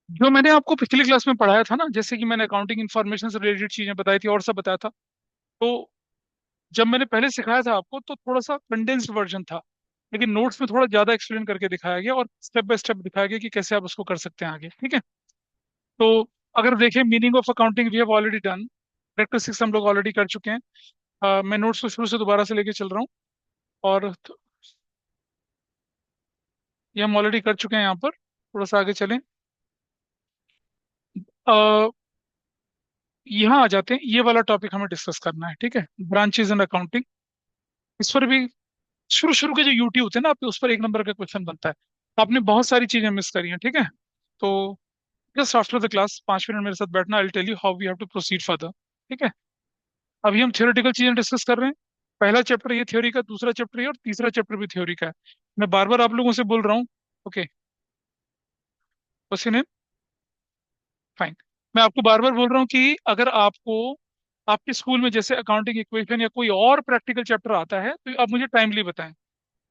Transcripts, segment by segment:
जो मैंने आपको पिछली क्लास में पढ़ाया था ना, जैसे कि मैंने अकाउंटिंग इन्फॉर्मेशन से रिलेटेड चीजें बताई थी और सब बताया था, तो जब मैंने पहले सिखाया था आपको तो थोड़ा सा कंडेंस्ड वर्जन था, लेकिन नोट्स में थोड़ा ज्यादा एक्सप्लेन करके दिखाया गया और स्टेप बाय स्टेप दिखाया गया कि कैसे आप उसको कर सकते हैं आगे। ठीक है। तो अगर देखें, meaning of accounting we have already done, practice हम लोग ऑलरेडी कर चुके हैं। मैं नोट्स को शुरू से दोबारा से लेके चल रहा हूँ। और ये हम ऑलरेडी कर चुके हैं यहाँ पर। थोड़ा सा आगे चलें। अ, यहाँ आ जाते हैं, ये वाला टॉपिक हमें डिस्कस करना है। ठीक है, ब्रांचेज इन अकाउंटिंग। इस पर भी शुरू शुरू के जो यूटी होते हैं ना आपके, उस पर एक नंबर का क्वेश्चन बनता है। तो आपने बहुत सारी चीजें मिस करी हैं। ठीक है। तो just after the class 5 minute मेरे साथ बैठना, I tell you how we have to proceed further. ठीक है। अभी हम थियोरेटिकल चीजें डिस्कस कर रहे हैं। पहला चैप्टर ये थ्योरी का, दूसरा चैप्टर ये, और तीसरा चैप्टर भी थ्योरी का है। मैं बार बार आप लोगों से बोल रहा हूँ। Okay, question, fine. मैं आपको बार बार बोल रहा हूँ कि अगर आपको आपके स्कूल में जैसे अकाउंटिंग इक्वेशन या कोई और प्रैक्टिकल चैप्टर आता है तो आप मुझे टाइमली बताएं,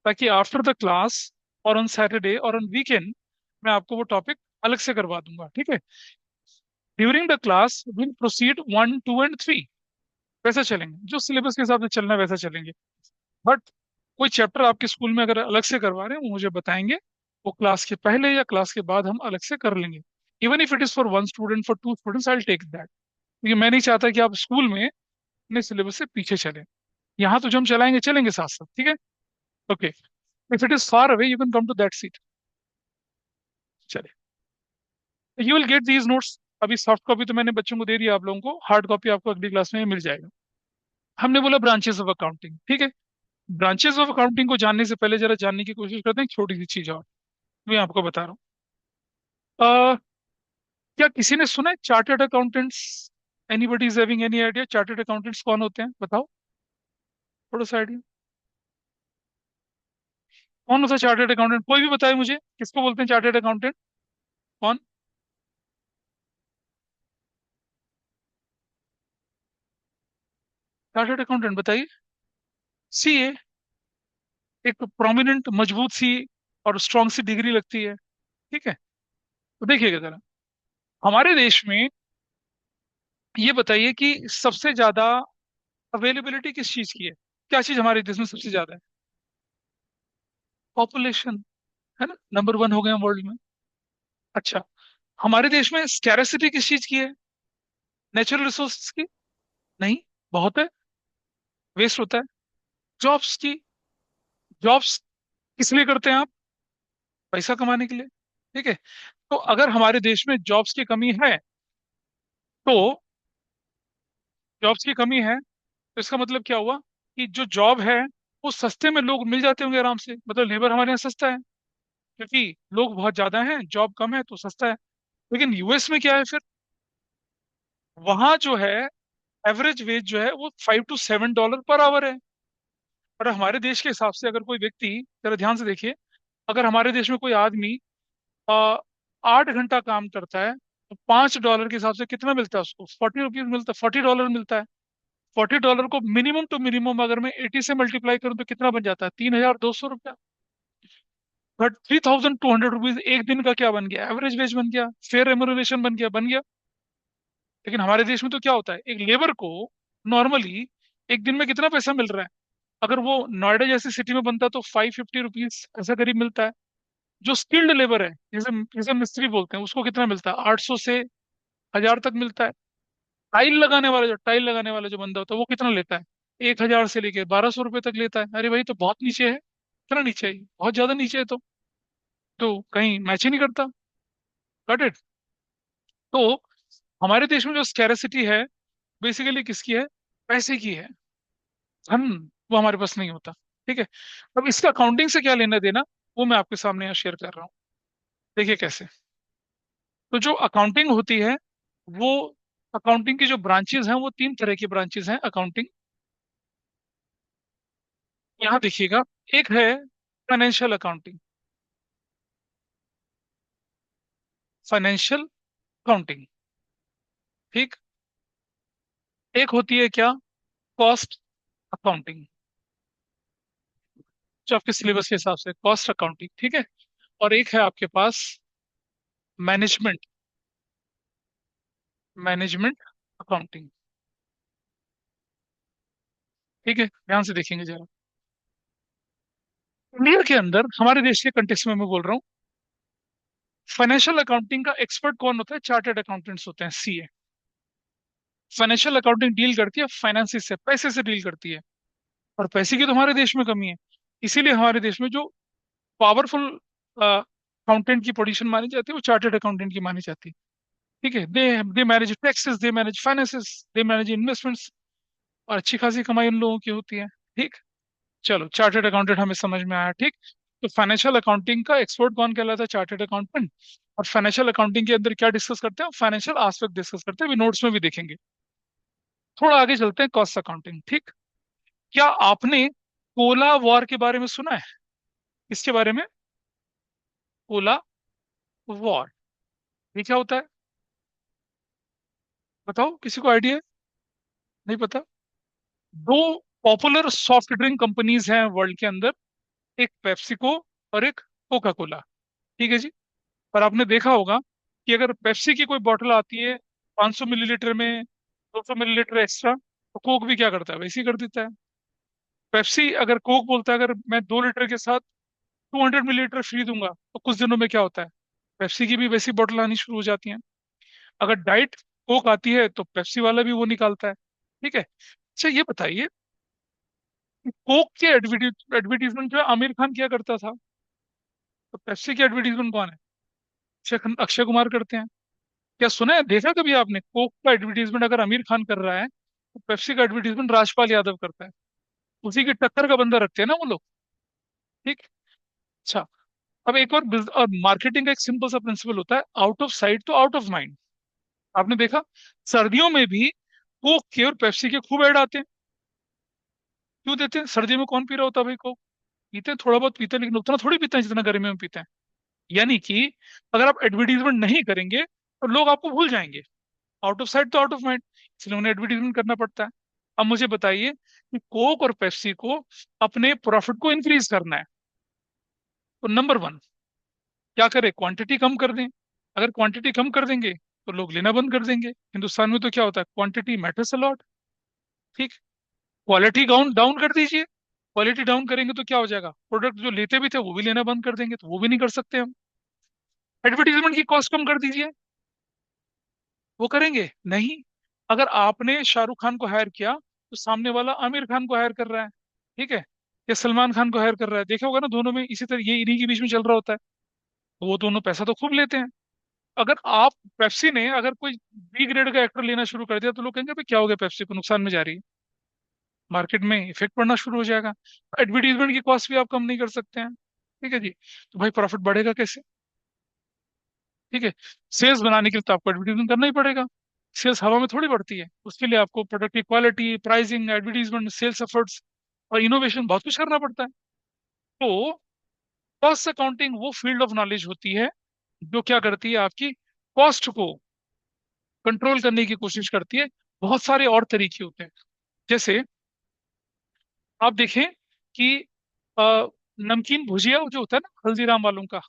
ताकि आफ्टर द क्लास और ऑन सैटरडे और ऑन वीकेंड मैं आपको वो टॉपिक अलग से करवा दूंगा। ठीक है। During the class will proceed 1, 2 and 3, वैसा चलेंगे, जो सिलेबस के हिसाब से चलना है वैसा चलेंगे। बट कोई चैप्टर आपके स्कूल में अगर अलग से करवा रहे हैं, वो मुझे बताएंगे। वो क्लास के पहले या क्लास के बाद हम अलग से कर लेंगे। Even if it is for 1 student, for 2 students, I take that. क्योंकि मैं नहीं चाहता कि आप स्कूल में अपने सिलेबस से पीछे चलें। यहाँ तो जो हम चलाएंगे चलेंगे साथ साथ। ठीक है। Okay. If it is far away you can come to that seat. चलिए, you will get these notes. अभी सॉफ्ट कॉपी तो मैंने बच्चों को दे दिया, आप लोगों को हार्ड कॉपी आपको अगली क्लास में मिल जाएगा। हमने बोला ब्रांचेस ऑफ अकाउंटिंग। ठीक है। ब्रांचेस ऑफ अकाउंटिंग को जानने से पहले जरा जानने की कोशिश करते हैं एक छोटी सी चीज और, मैं आपको बता रहा हूँ। क्या किसी ने सुना है chartered accountants? Anybody is having any idea chartered accountants कौन होते हैं? बताओ, थोड़ा सा आइडिया। कौन होता है चार्टर्ड अकाउंटेंट? कोई भी बताए मुझे, किसको बोलते हैं चार्टर्ड अकाउंटेंट? कौन? चार्टर्ड अकाउंटेंट बताइए। सीए। एक प्रोमिनेंट मजबूत सी और स्ट्रांग सी डिग्री लगती है। ठीक है। तो देखिएगा जरा, हमारे देश में ये बताइए कि सबसे ज्यादा अवेलेबिलिटी किस चीज की है? क्या चीज हमारे देश में सबसे ज्यादा है? पॉपुलेशन, है ना, नंबर वन हो गए हम वर्ल्ड में। अच्छा, हमारे देश में स्कैरसिटी किस चीज की है? नेचुरल रिसोर्सेज की? नहीं, बहुत है, वेस्ट होता है। जॉब्स की? जॉब्स किस लिए करते हैं आप? पैसा कमाने के लिए। ठीक है। तो अगर हमारे देश में जॉब्स की कमी है, तो जॉब्स की कमी है तो इसका मतलब क्या हुआ कि जो जॉब है वो सस्ते में लोग मिल जाते होंगे आराम से, मतलब लेबर हमारे यहाँ सस्ता है, क्योंकि लोग बहुत ज्यादा हैं, जॉब कम है तो सस्ता है। लेकिन यूएस में क्या है फिर? वहां जो है एवरेज वेज जो है वो $5 to $7 पर आवर है। और हमारे देश के हिसाब से अगर कोई व्यक्ति, जरा ध्यान से देखिए, अगर हमारे देश में कोई आदमी आ, 8 घंटा काम करता है तो $5 के हिसाब से कितना मिलता है उसको? ₹40 मिलता है, $40 मिलता है। $40 को मिनिमम टू मिनिमम अगर मैं 80 से मल्टीप्लाई करूं तो कितना बन जाता है? $3,200। बट ₹3,200 एक दिन का क्या बन गया? एवरेज वेज बन गया, फेयर रेम्युनरेशन बन गया। लेकिन हमारे देश में तो क्या होता है, एक लेबर को नॉर्मली एक दिन में कितना पैसा मिल रहा है? अगर वो नोएडा जैसी सिटी में बनता है तो ₹550 ऐसा करीब मिलता है। जो स्किल्ड लेबर है, जैसे जैसे मिस्त्री बोलते हैं, उसको कितना मिलता है? 800 से 1,000 तक मिलता है। टाइल लगाने वाला जो बंदा होता है वो कितना लेता है? 1,000 से लेके ₹1,200 तक लेता है। अरे भाई, तो बहुत नीचे है। इतना नीचे है, बहुत ज्यादा नीचे है। तो कहीं मैच ही नहीं करता। Got it? तो हमारे देश में जो स्कैरसिटी है, बेसिकली किसकी है? पैसे की है। धन वो हमारे पास नहीं होता। ठीक है। अब इसका अकाउंटिंग से क्या लेना देना, वो मैं आपके सामने यहाँ शेयर कर रहा हूँ। देखिए कैसे। तो जो अकाउंटिंग होती है वो, अकाउंटिंग की जो ब्रांचेज हैं वो 3 तरह की ब्रांचेज हैं अकाउंटिंग। यहाँ देखिएगा, एक है फाइनेंशियल अकाउंटिंग। Financial accounting. ठीक। एक होती है क्या? कॉस्ट अकाउंटिंग, जो आपके सिलेबस के हिसाब से कॉस्ट अकाउंटिंग। ठीक है। और एक है आपके पास मैनेजमेंट मैनेजमेंट अकाउंटिंग। ठीक है, ध्यान से देखेंगे जरा। इंडिया के अंदर, हमारे देश के कंटेक्स्ट में मैं बोल रहा हूँ, फाइनेंशियल अकाउंटिंग का एक्सपर्ट कौन होता है? चार्टर्ड अकाउंटेंट्स होते हैं, सीए। फाइनेंशियल अकाउंटिंग डील करती है फाइनेंसिस से, पैसे से डील करती है। और पैसे की तो हमारे देश में कमी है। इसीलिए हमारे देश में जो पावरफुल अकाउंटेंट की पोजीशन मानी जाती है वो चार्टर्ड अकाउंटेंट की मानी जाती है। ठीक है, they manage taxes, they manage finances, they manage investments. और अच्छी खासी कमाई उन लोगों की होती है। ठीक। चलो, चार्टर्ड अकाउंटेंट हमें समझ में आया। ठीक। तो फाइनेंशियल अकाउंटिंग का एक्सपर्ट कौन कहलाता है? Chartered accountant. और फाइनेंशियल अकाउंटिंग के अंदर क्या डिस्कस करते हैं? फाइनेंशियल एस्पेक्ट डिस्कस करते हैं, भी नोट्स में भी देखेंगे। थोड़ा आगे चलते हैं, कॉस्ट अकाउंटिंग। ठीक। क्या आपने कोला वॉर के बारे में सुना है? इसके बारे में, कोला वॉर, ये क्या होता है? बताओ, किसी को आइडिया है? नहीं पता? दो पॉपुलर सॉफ्ट ड्रिंक कंपनीज हैं वर्ल्ड के अंदर, एक पेप्सिको और एक कोका कोला। ठीक है जी। पर आपने देखा होगा कि अगर पेप्सी की कोई बोतल आती है 500 मिलीलीटर में, 200 मिलीलीटर एक्स्ट्रा, तो कोक भी क्या करता है? वैसे ही कर देता है। पेप्सी, अगर कोक बोलता है अगर मैं 2 लीटर के साथ 200 मिलीलीटर फ्री दूंगा, तो कुछ दिनों में क्या होता है? पेप्सी की भी वैसी बोतल आनी शुरू हो जाती हैं। अगर डाइट कोक आती है तो पेप्सी वाला भी वो निकालता है। ठीक है। अच्छा, ये बताइए कि कोक के एडवर्टीजमेंट जो है आमिर खान किया करता था, तो पेप्सी की एडवर्टीजमेंट कौन है? अक्षय कुमार करते हैं। क्या सुना है, देखा कभी आपने कोक का एडवर्टीजमेंट अगर आमिर खान कर रहा है तो पेप्सी का एडवर्टीजमेंट राजपाल यादव करता है? उसी की टक्कर का बंदा रखते हैं ना वो लोग। ठीक। अच्छा, अब एक और मार्केटिंग का एक सिंपल सा प्रिंसिपल होता है, आउट ऑफ साइट तो आउट ऑफ माइंड। आपने देखा, सर्दियों में भी कोक के और पेप्सी के खूब ऐड आते हैं। क्यों देते हैं? सर्दियों में कौन पी रहा होता है भाई कोक? पीते हैं, थोड़ा बहुत पीते हैं, लेकिन उतना थोड़ी पीते हैं जितना गर्मी में पीते हैं। यानी कि अगर आप एडवर्टीजमेंट नहीं करेंगे तो लोग आपको भूल जाएंगे। आउट ऑफ साइट तो आउट ऑफ माइंड, इसलिए उन्हें एडवर्टीजमेंट करना पड़ता है। अब मुझे बताइए कि कोक और पेप्सी को अपने प्रॉफिट को इंक्रीज करना है, तो नंबर वन, क्या करें? क्वांटिटी कम कर दें। अगर क्वांटिटी कम कर देंगे तो लोग लेना बंद कर देंगे। हिंदुस्तान में तो क्या होता है, क्वांटिटी मैटर्स अ लॉट। ठीक। क्वालिटी डाउन डाउन कर दीजिए। क्वालिटी डाउन करेंगे तो क्या हो जाएगा? प्रोडक्ट जो लेते भी थे वो भी लेना बंद कर देंगे, तो वो भी नहीं कर सकते हम। एडवर्टीजमेंट की कॉस्ट कम कर दीजिए, वो करेंगे नहीं। अगर आपने शाहरुख खान को हायर किया तो सामने वाला आमिर खान को हायर कर रहा है। ठीक है। या सलमान खान को हायर कर रहा है, देखा होगा ना, दोनों में इसी तरह, ये इन्हीं के बीच में चल रहा होता है। तो वो दोनों पैसा तो खूब लेते हैं। अगर आप, पेप्सी ने अगर कोई बी ग्रेड का एक्टर लेना शुरू कर दिया तो लोग कहेंगे भाई क्या हो गया, पेप्सी को नुकसान में जा रही है, मार्केट में इफेक्ट पड़ना शुरू हो जाएगा। एडवर्टीजमेंट की कॉस्ट भी आप कम नहीं कर सकते हैं। ठीक है जी। तो भाई प्रॉफिट बढ़ेगा कैसे? ठीक है। सेल्स बनाने के लिए तो आपको एडवर्टीजमेंट करना ही पड़ेगा। सेल्स हवा में थोड़ी बढ़ती है, उसके लिए आपको प्रोडक्ट की quality, pricing, advertisement, sales efforts और इनोवेशन, बहुत कुछ करना पड़ता है। तो कॉस्ट अकाउंटिंग वो फील्ड ऑफ नॉलेज होती है जो क्या करती है, आपकी कॉस्ट को कंट्रोल करने की कोशिश करती है। बहुत सारे और तरीके होते हैं। जैसे आप देखें कि अ, नमकीन भुजिया जो होता है ना हल्दीराम वालों का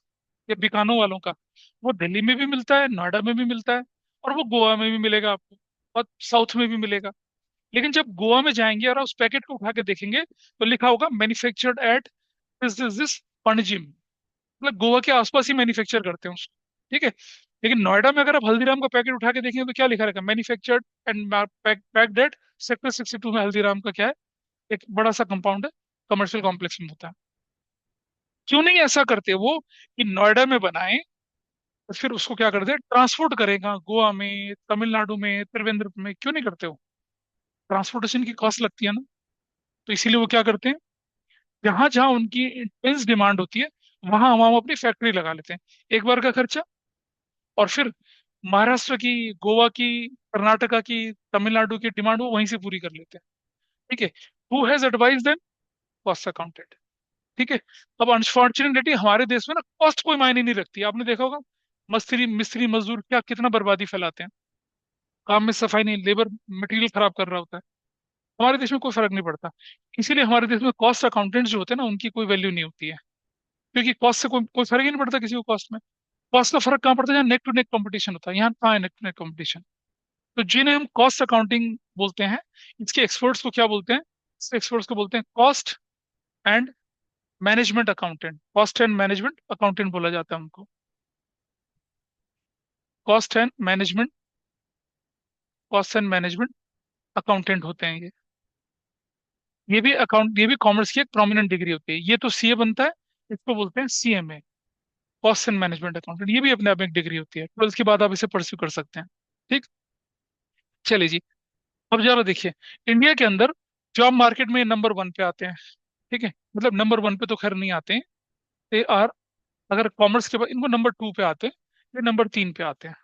या बिकानो वालों का, वो दिल्ली में भी मिलता है, नोएडा में भी मिलता है, और वो गोवा में भी मिलेगा आपको, और साउथ में भी मिलेगा। लेकिन जब गोवा में जाएंगे और आप उस पैकेट को उठा के देखेंगे तो लिखा होगा मैन्युफैक्चर्ड एट दिस पणजिम, मतलब गोवा के आसपास ही मैन्युफैक्चर करते हैं उसको। ठीक है। लेकिन नोएडा में अगर आप हल्दीराम का पैकेट उठा के देखेंगे तो क्या लिखा रहेगा? Manufactured and packed at sector 62 में। हल्दीराम का क्या है, एक बड़ा सा कंपाउंड है, कमर्शियल कॉम्प्लेक्स में होता है। क्यों नहीं ऐसा करते वो कि नोएडा में बनाए और फिर उसको क्या करते हैं, ट्रांसपोर्ट करेगा गोवा में, तमिलनाडु में, त्रिवेंद्रम में? क्यों नहीं करते हो? ट्रांसपोर्टेशन की कॉस्ट लगती है ना। तो इसीलिए वो क्या करते हैं, जहां जहां उनकी इंटेंस डिमांड होती है वहां वहां वो अपनी फैक्ट्री लगा लेते हैं। एक बार का खर्चा, और फिर महाराष्ट्र की, गोवा की, कर्नाटका की, तमिलनाडु की डिमांड वो वहीं से पूरी कर लेते हैं। ठीक है। Who has advise them? Cost accountant. ठीक है। अब अनफॉर्चुनेटली हमारे देश में ना कॉस्ट कोई मायने नहीं रखती। आपने देखा होगा, मिस्त्री मिस्त्री मजदूर क्या कितना बर्बादी फैलाते हैं, काम में सफाई नहीं, लेबर मटेरियल खराब कर रहा होता है। हमारे देश में कोई फर्क नहीं पड़ता। इसीलिए हमारे देश में कॉस्ट अकाउंटेंट्स जो होते हैं ना उनकी कोई वैल्यू नहीं होती है। क्योंकि कॉस्ट से कोई कोई फर्क ही नहीं पड़ता किसी को कॉस्ट में। कॉस्ट का फर्क कहाँ पड़ता है? जहाँ नेक टू नेक कंपटीशन होता है, यहाँ कहाँ है नेक टू नेक कंपटीशन? तो जिन्हें हम कॉस्ट अकाउंटिंग बोलते हैं, इसके एक्सपर्ट्स को क्या बोलते हैं? इसके एक्सपर्ट्स को बोलते हैं cost and management accountant. Cost and management accountant बोला जाता है उनको। Cost and management, cost and management accountant होते हैं ये। ये भी कॉमर्स की एक प्रोमिनेंट डिग्री होती है। ये तो सीए बनता है, इसको बोलते हैं CMA, cost and management accountant. ये भी अपने आप में एक डिग्री होती है, 12th के बाद आप इसे परस्यू कर सकते हैं। ठीक। चलिए जी, अब जरा देखिए, इंडिया के अंदर जॉब मार्केट में नंबर वन पे आते हैं। ठीक है, मतलब नंबर वन पे तो खैर नहीं आते हैं, दे आर, अगर कॉमर्स के बाद इनको नंबर टू पे आते हैं, ये नंबर तीन पे आते हैं।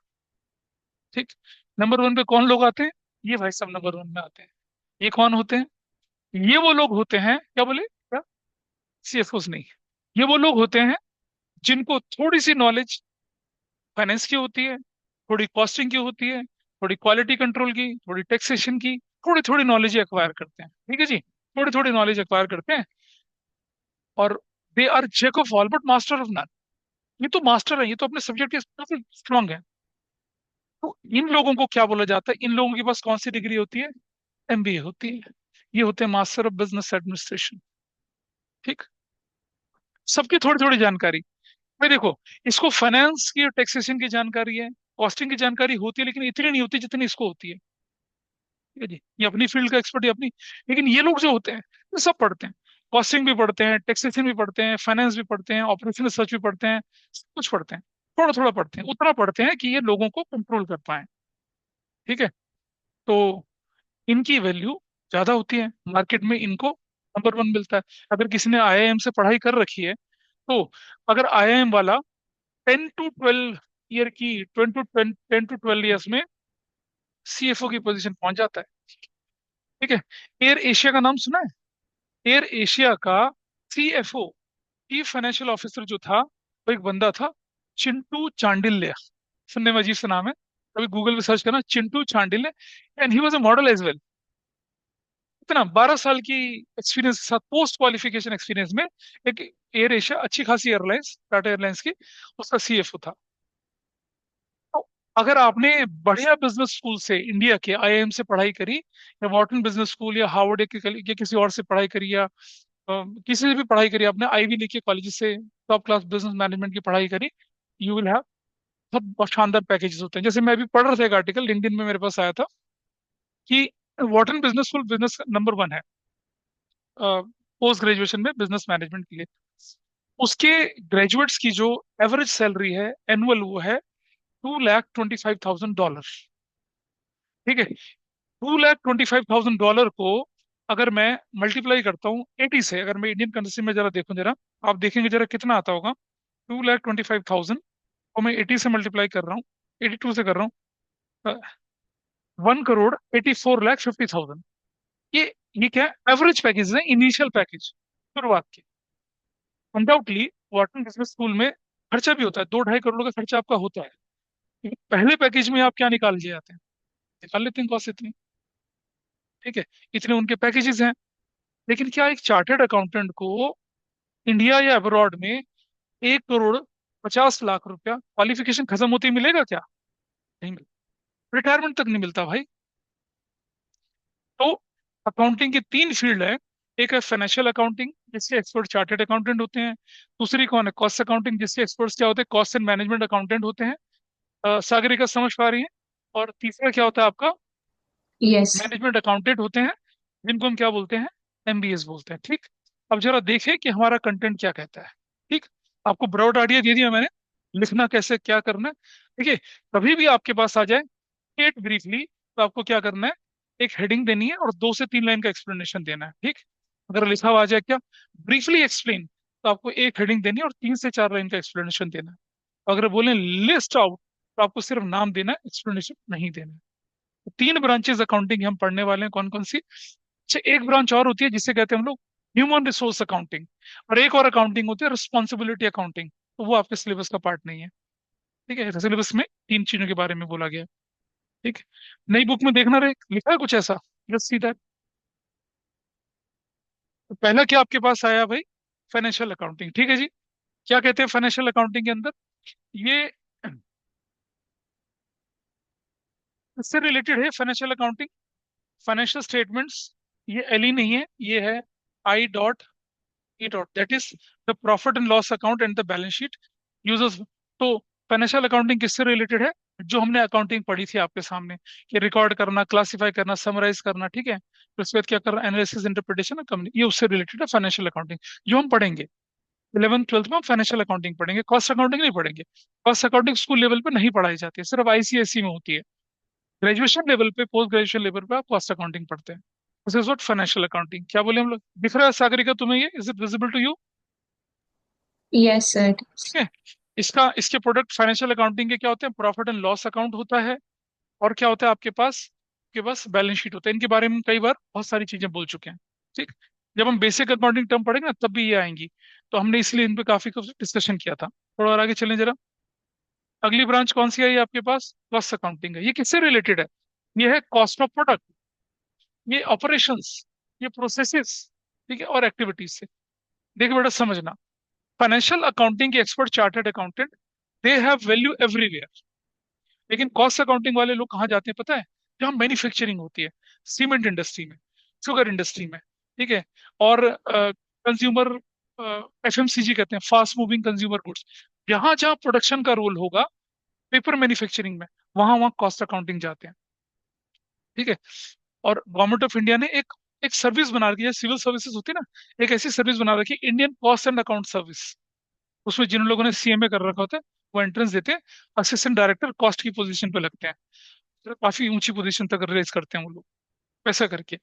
ठीक। नंबर वन पे कौन लोग आते हैं? ये भाई सब नंबर वन में आते हैं। ये कौन होते हैं? ये वो लोग होते हैं, क्या बोले क्या? सीएफओस नहीं, ये वो लोग होते हैं जिनको थोड़ी सी नॉलेज फाइनेंस की होती है, थोड़ी कॉस्टिंग की होती है, थोड़ी क्वालिटी कंट्रोल की, थोड़ी टैक्सेशन की, थोड़ी थोड़ी नॉलेज एक्वायर करते हैं। ठीक है जी, थोड़ी थोड़ी नॉलेज एक्वायर करते हैं। और they are jack of all but master of none. ये तो मास्टर है, ये तो अपने सब्जेक्ट के काफी स्ट्रांग है। तो इन लोगों को क्या बोला जाता है? इन लोगों के पास कौन सी डिग्री होती है? एमबीए होती है। ये होते हैं मास्टर ऑफ बिजनेस एडमिनिस्ट्रेशन। ठीक। सबकी थोड़ी थोड़ी जानकारी। भाई देखो, इसको फाइनेंस की और टैक्सेशन की जानकारी है, कॉस्टिंग की जानकारी होती है, लेकिन इतनी नहीं होती जितनी इसको होती है। ठीक है जी, ये अपनी फील्ड का एक्सपर्ट है अपनी। लेकिन ये लोग जो होते हैं, ये सब पढ़ते हैं। कॉस्टिंग भी पढ़ते हैं, टैक्सेशन भी पढ़ते हैं, फाइनेंस भी पढ़ते हैं, ऑपरेशनल रिसर्च भी पढ़ते हैं, सब कुछ पढ़ते हैं। थोड़ा थोड़ा पढ़ते हैं, उतना पढ़ते हैं कि ये लोगों को कंट्रोल कर पाए। ठीक है। तो इनकी वैल्यू ज्यादा होती है मार्केट में, इनको नंबर वन मिलता है। अगर किसी ने आईआईएम से पढ़ाई कर रखी है, तो अगर आईआईएम वाला 10 to 12 ईयर की, 10 to 12 ईयर्स में सीएफओ की पोजीशन पहुंच जाता है। ठीक है। एयर एशिया का नाम सुना है? एयर एशिया का सीएफओ, चीफ फाइनेंशियल ऑफिसर जो था, वो एक बंदा था, चिंटू चांडिल्य। सुनने में अजीब सा नाम है, कभी गूगल पे सर्च करना, Chintu Chandilya. And he was a model as well. इतना 12 साल की एक्सपीरियंस के साथ, पोस्ट क्वालिफिकेशन एक्सपीरियंस में, एक एयर एशिया अच्छी खासी एयरलाइंस, टाटा एयरलाइंस की, उसका सीएफओ था। तो अगर आपने बढ़िया बिजनेस स्कूल से, इंडिया के आईआईएम से पढ़ाई करी, या वॉर्टन बिजनेस स्कूल, या हार्वर्ड या किसी और से पढ़ाई करी, या किसी से भी पढ़ाई करी आपने, आईवी लीग के कॉलेज से टॉप क्लास बिजनेस मैनेजमेंट की पढ़ाई करी, यू विल हैव बहुत बहुत शानदार पैकेजेस होते हैं। जैसे मैं अभी पढ़ रहा था, एक आर्टिकल लिंक्डइन में मेरे पास आया था कि Wharton business school business number one है पोस्ट ग्रेजुएशन में बिजनेस मैनेजमेंट के लिए। उसके ग्रेजुएट्स की जो एवरेज सैलरी है एनुअल, वो है $225,000। ठीक है। $225,000 को अगर मैं मल्टीप्लाई करता हूँ 80 से, अगर मैं इंडियन करेंसी में जरा देखूं जरा, आप देखेंगे जरा कितना आता होगा। 225,000 को मैं 80 से मल्टीप्लाई कर रहा हूँ, 82 से कर रहा हूँ, 1,84,50,000। ये क्या एवरेज पैकेज है, इनिशियल पैकेज, शुरुआत के। अनडाउटली वाटन बिजनेस स्कूल में खर्चा भी होता है, 2-2.5 करोड़ का खर्चा आपका होता है। लेकिन पहले पैकेज में आप क्या निकाल लिए जाते हैं? निकाल लेते हैं कॉस्ट इतनी। ठीक है, इतने उनके पैकेजेस हैं। लेकिन क्या एक चार्टर्ड अकाउंटेंट को इंडिया या अब्रॉड में 1,50,00,000 रुपया क्वालिफिकेशन खत्म होते ही मिलेगा क्या? नहीं मिलता, रिटायरमेंट तक नहीं मिलता भाई। तो अकाउंटिंग की तीन फील्ड है। एक है फाइनेंशियल अकाउंटिंग, जिसके एक्सपर्ट चार्टर्ड अकाउंटेंट होते हैं। दूसरी कौन है? कॉस्ट अकाउंटिंग, जिसके एक्सपर्ट्स क्या होते हैं? कॉस्ट एंड मैनेजमेंट अकाउंटेंट होते हैं। सागरिका समझ पा रही है? और तीसरा क्या होता है आपका? यस। मैनेजमेंट अकाउंटेंट होते हैं, जिनको हम क्या बोलते हैं? एमबीएस बोलते हैं। ठीक। अब जरा देखें कि हमारा कंटेंट क्या कहता है। ठीक। आपको ब्रॉड आइडिया दे दिया मैंने, लिखना कैसे क्या करना है। देखिए, कभी भी आपके पास आ जाए स्टेट ब्रीफली, तो आपको क्या करना है? एक हेडिंग देनी है और 2 से 3 लाइन का एक्सप्लेनेशन देना है। ठीक। अगर लिखा हुआ आ जाए क्या, ब्रीफली एक्सप्लेन, तो आपको एक हेडिंग देनी है और 3 से 4 लाइन का एक्सप्लेनेशन देना है। अगर बोले लिस्ट आउट, तो आपको सिर्फ नाम देना है, एक्सप्लेनेशन नहीं देना है। तो तीन ब्रांचेस अकाउंटिंग हम पढ़ने वाले हैं, कौन कौन सी? अच्छा, एक ब्रांच और होती है जिसे कहते हैं हम लोग ह्यूमन रिसोर्स अकाउंटिंग। और एक और अकाउंटिंग होती है रिस्पॉन्सिबिलिटी अकाउंटिंग, तो वो आपके सिलेबस का पार्ट नहीं है। ठीक है, सिलेबस में तीन चीजों के बारे में बोला गया है। ठीक है। नई बुक में देखना रहे लिखा है कुछ ऐसा, जस्ट सी दैट। तो पहला क्या आपके पास आया भाई? Financial accounting. ठीक है जी। क्या कहते हैं फाइनेंशियल अकाउंटिंग के अंदर? ये इससे रिलेटेड है फाइनेंशियल अकाउंटिंग, फाइनेंशियल स्टेटमेंट्स। ये एलई नहीं है, ये है I dot E dot, that is the profit and loss account and the balance sheet users. तो फाइनेंशियल अकाउंटिंग किससे रिलेटेड है? जो हमने अकाउंटिंग पढ़ी थी आपके सामने, कि रिकॉर्ड करना, क्लासिफाई करना, समराइज करना, ठीक है, फिर उसके बाद क्या करना, एनालिसिस, इंटरप्रिटेशन, कंपनी, ये उससे रिलेटेड है फाइनेंशियल अकाउंटिंग, जो हम पढ़ेंगे 11th 12th में। हम फाइनेंशियल अकाउंटिंग पढ़ेंगे, कॉस्ट अकाउंटिंग नहीं पढ़ेंगे। कॉस्ट अकाउंटिंग स्कूल लेवल पे नहीं पढ़ाई जाती है, सिर्फ आईसीएसई में होती है। ग्रेजुएशन लेवल पे, पोस्ट ग्रेजुएशन लेवल पे आप कॉस्ट अकाउंटिंग पढ़ते हैं। This is what financial accounting. क्या बोले हम लोग? दिख रहा है सागरिका तुम्हें ये? Is it visible to you? Yes sir. ठीक है। इसके प्रोडक्ट फाइनेंशियल अकाउंटिंग के क्या होते हैं? प्रॉफिट एंड लॉस अकाउंट होता है, और क्या होता है आपके पास बैलेंस शीट होता है। इनके बारे में हम कई बार बहुत सारी चीजें बोल चुके हैं। ठीक। जब हम बेसिक अकाउंटिंग टर्म पढ़ेंगे ना, तब भी ये आएंगी। तो हमने इसलिए इन पे काफी कुछ डिस्कशन किया था। थोड़ा और आगे चलें जरा। अगली ब्रांच कौन सी आई आपके पास? कॉस्ट अकाउंटिंग है। ये किससे रिलेटेड है? ये है कॉस्ट ऑफ प्रोडक्ट, ये ऑपरेशंस, ये प्रोसेसेस, ठीक है, और एक्टिविटीज से। देखिए बेटा, समझना, फाइनेंशियल अकाउंटिंग के expert, chartered accountant, they have value everywhere. लेकिन कॉस्ट अकाउंटिंग वाले लोग कहाँ जाते हैं पता है? जहाँ मैन्युफैक्चरिंग होती है, सीमेंट इंडस्ट्री में, शुगर इंडस्ट्री में, ठीक है, और कंज्यूमर, एफएमसीजी कहते हैं, फास्ट मूविंग कंज्यूमर गुड्स। जहां जहां प्रोडक्शन का रोल होगा, पेपर मैन्युफैक्चरिंग में, वहां वहां कॉस्ट अकाउंटिंग जाते हैं। ठीक है। और गवर्नमेंट ऑफ इंडिया ने एक एक सर्विस बना रखी है, सिविल सर्विसेज होती है ना, एक ऐसी सर्विस बना रखी है, Indian cost and account service. उसमें जिन लोगों ने सीएमए कर रखा होता है, वो एंट्रेंस देते हैं, असिस्टेंट डायरेक्टर कॉस्ट की पोजीशन पे लगते हैं, तो काफी ऊंची पोजीशन तक रेज करते हैं वो लोग, पैसा करके।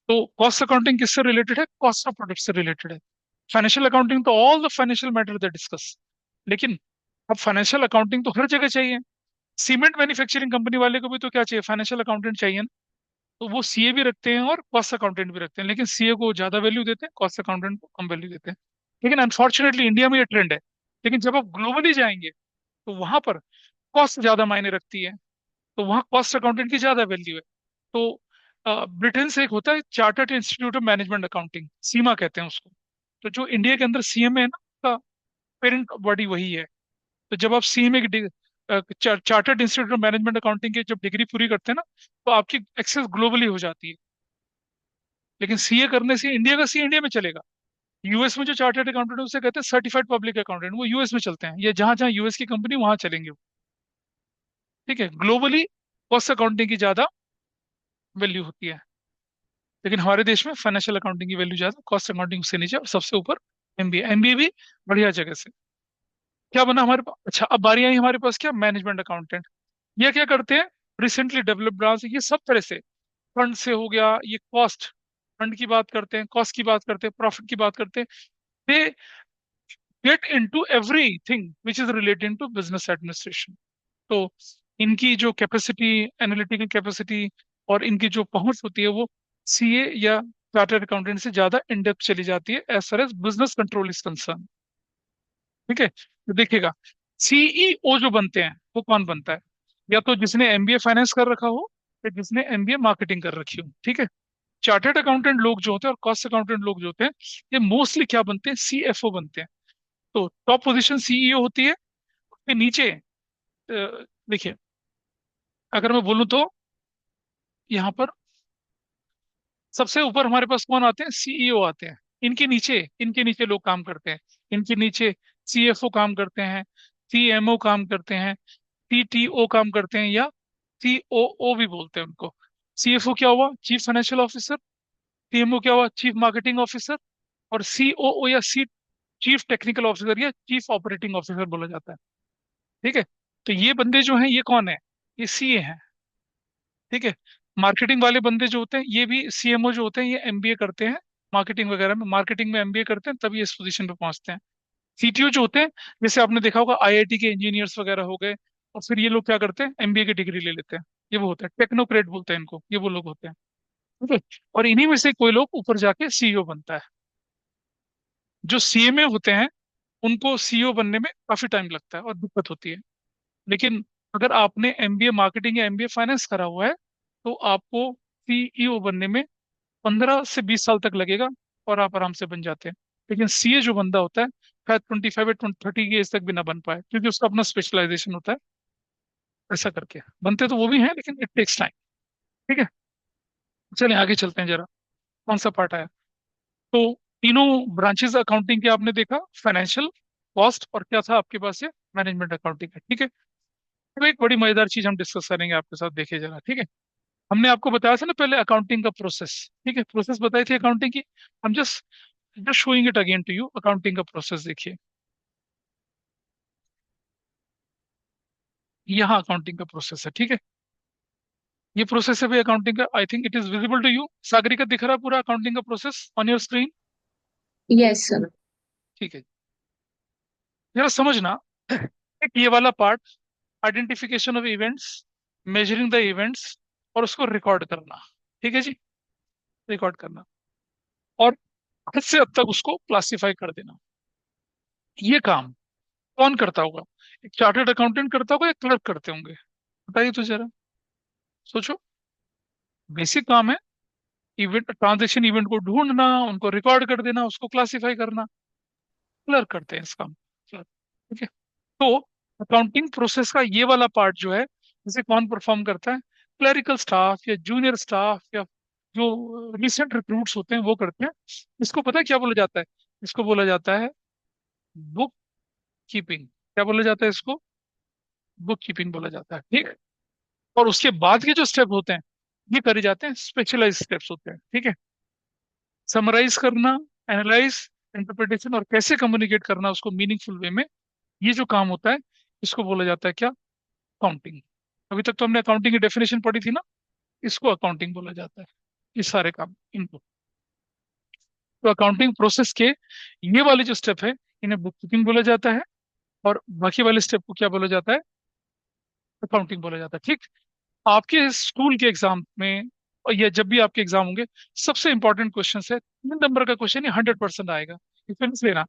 तो कॉस्ट अकाउंटिंग किससे रिलेटेड है? कॉस्ट ऑफ प्रोडक्ट से रिलेटेड है। फाइनेंशियल अकाउंटिंग तो all the financial matter they discuss. लेकिन अब फाइनेंशियल अकाउंटिंग तो हर जगह चाहिए। सीमेंट मैन्युफैक्चरिंग कंपनी वाले को भी तो क्या चाहिए? फाइनेंशियल अकाउंटेंट चाहिए ना। तो वो सीए भी रखते हैं और कॉस्ट अकाउंटेंट भी रखते हैं, लेकिन सीए को ज्यादा वैल्यू देते हैं, कॉस्ट अकाउंटेंट को कम वैल्यू देते हैं। लेकिन अनफॉर्चुनेटली इंडिया में ये ट्रेंड है। लेकिन जब आप ग्लोबली जाएंगे, तो वहां पर कॉस्ट ज्यादा मायने रखती है, तो वहाँ कॉस्ट अकाउंटेंट की ज्यादा वैल्यू है। तो ब्रिटेन से एक होता है chartered institute of management accounting, CIMA कहते हैं उसको। तो जो इंडिया के अंदर सीएमए है ना, उसका पेरेंट बॉडी वही है। तो जब आप सीएमए की chartered institute of management accounting की जब डिग्री पूरी करते हैं ना, तो आपकी एक्सेस ग्लोबली हो जाती है। लेकिन सीए करने से इंडिया का सीए इंडिया में चलेगा। यूएस में जो चार्टर्ड अकाउंटेंट है, उसे कहते हैं सर्टिफाइड पब्लिक अकाउंटेंट, वो यूएस में चलते हैं, ये जहां जहां यूएस की कंपनी वहां चलेंगे वो। ठीक है। ग्लोबली कॉस्ट अकाउंटिंग की ज्यादा वैल्यू होती है। लेकिन हमारे देश में फाइनेंशियल अकाउंटिंग की वैल्यू ज्यादा, कॉस्ट अकाउंटिंग से नीचे, और सबसे ऊपर एमबीए। एमबीए भी बढ़िया जगह से। क्या बना हमारे पास? अच्छा, अब बारी आई हमारे पास क्या, मैनेजमेंट अकाउंटेंट। ये क्या करते हैं? रिसेंटली डेवलप्ड ब्रांच, ये सब तरह से, फंड से हो गया, ये कॉस्ट, फंड की बात करते हैं, कॉस्ट की बात करते हैं, प्रॉफिट की बात करते हैं। They get into everything which is related to business administration. तो इनकी जो कैपेसिटी, एनालिटिकल कैपेसिटी, और इनकी जो पहुंच होती है, वो सीए या चार्टर्ड अकाउंटेंट से ज्यादा इन डेप्थ चली जाती है, as far as business control is concern. ठीक है। तो देखिएगा, सीईओ जो बनते हैं, वो कौन बनता है? या तो जिसने एमबीए फाइनेंस कर रखा हो, या जिसने एमबीए मार्केटिंग कर रखी हो। ठीक है। चार्टर्ड अकाउंटेंट लोग जो होते हैं और कॉस्ट अकाउंटेंट लोग जो होते हैं, ये मोस्टली क्या बनते हैं? सीएफओ बनते हैं। तो टॉप पोजीशन सीईओ होती है। उसके नीचे देखिए, अगर मैं बोलूँ तो यहाँ पर सबसे ऊपर हमारे पास कौन आते हैं? सीईओ आते हैं। इनके नीचे लोग काम करते हैं। इनके नीचे सीएफओ काम करते हैं, सीएमओ काम करते हैं, सीटीओ काम करते हैं, या सीओओ भी बोलते हैं उनको। सीएफओ क्या हुआ? Chief financial officer. सीएमओ क्या हुआ? Chief marketing officer. और सीओओ या सी चीफ टेक्निकल ऑफिसर या चीफ ऑपरेटिंग ऑफिसर बोला जाता है। ठीक है। तो ये बंदे जो हैं, ये कौन है? ये सीए हैं। ठीक है। मार्केटिंग वाले बंदे जो होते हैं, ये भी सीएमओ जो होते हैं, ये एमबीए करते हैं। मार्केटिंग वगैरह में, मार्केटिंग में एमबीए करते हैं, तभी इस पोजीशन पे पहुंचते हैं। सीटीओ जो होते हैं, जैसे आपने देखा होगा आईआईटी के इंजीनियर्स वगैरह हो गए, और फिर ये लोग क्या करते हैं? एमबीए की डिग्री ले लेते हैं। ये वो होता है टेक्नोक्रेट बोलते हैं इनको, ये वो लोग होते हैं। ठीक है। और इन्हीं में से कोई लोग ऊपर जाके सीईओ बनता है। जो सीएमए होते हैं, उनको सीईओ बनने में काफी टाइम लगता है और दिक्कत होती है। लेकिन अगर आपने एमबीए मार्केटिंग या एमबीए फाइनेंस करा हुआ है, तो आपको सीईओ बनने में 15 से 20 साल तक लगेगा, और आप आराम से बन जाते हैं। लेकिन सीए जो बंदा होता है, शायद 25 या 30 की एज तक भी ना बन पाए, क्योंकि उसका अपना स्पेशलाइजेशन होता है। ऐसा करके बनते तो वो भी हैं, लेकिन इट टेक्स टाइम। ठीक है, चलिए आगे चलते हैं जरा। कौन सा पार्ट आया? तो तीनों ब्रांचेस अकाउंटिंग के आपने देखा, फाइनेंशियल, कॉस्ट, और क्या था आपके पास, ये मैनेजमेंट अकाउंटिंग है। ठीक है, अब एक बड़ी मजेदार चीज हम डिस्कस करेंगे आपके साथ, देखिए जरा। ठीक है, हमने आपको बताया था ना पहले अकाउंटिंग का प्रोसेस। ठीक है, प्रोसेस बताई थी अकाउंटिंग की। हम just just showing it again to you, accounting का प्रोसेस देखिए। यहाँ अकाउंटिंग का प्रोसेस है। ठीक है, ये प्रोसेस है भाई अकाउंटिंग का। I think it is visible to you. Sagarika दिख रहा है पूरा अकाउंटिंग का process on your screen? Yes sir. ठीक है, जरा समझना। एक ये वाला part, identification of events, measuring the events, और उसको रिकॉर्ड करना। ठीक है जी, रिकॉर्ड करना, और हद से हद तक उसको क्लासिफाई कर देना। ये काम कौन करता होगा? एक चार्टर्ड अकाउंटेंट करता होगा या क्लर्क करते होंगे? बताइए तो जरा, सोचो। बेसिक काम है, इवेंट, ट्रांजेक्शन इवेंट को ढूंढना, उनको रिकॉर्ड कर देना, उसको क्लासिफाई करना। क्लर्क करते हैं इस काम। क्लर्क। ठीक है, तो अकाउंटिंग प्रोसेस का ये वाला पार्ट जो है, इसे कौन परफॉर्म करता है? क्लरिकल स्टाफ या जूनियर स्टाफ, या जो रिसेंट रिक्रूट्स होते हैं वो करते हैं। इसको पता है क्या बोला जाता है? इसको बोला जाता है बुक कीपिंग। क्या बोला जाता है इसको? बुक कीपिंग बोला जाता है। ठीक, और उसके बाद के जो स्टेप होते हैं, ये करे जाते हैं स्पेशलाइज स्टेप्स होते हैं। ठीक है, समराइज करना, एनालाइज, इंटरप्रिटेशन, और कैसे कम्युनिकेट करना उसको मीनिंगफुल वे में, ये जो काम होता है, इसको बोला जाता है क्या? अकाउंटिंग। अभी तक तो हमने अकाउंटिंग की डेफिनेशन पढ़ी थी ना, इसको अकाउंटिंग बोला जाता है। ये सारे काम इनको, तो अकाउंटिंग प्रोसेस के ये वाले जो स्टेप है, इन्हें बुक कीपिंग बोला जाता है, और बाकी वाले स्टेप को क्या बोला जाता है? अकाउंटिंग बोला जाता है। ठीक, आपके स्कूल के एग्जाम में, और या जब भी आपके एग्जाम होंगे, सबसे इंपॉर्टेंट क्वेश्चन है, 3 नंबर का क्वेश्चन, ये 100% आएगा। डिफरेंस लेना,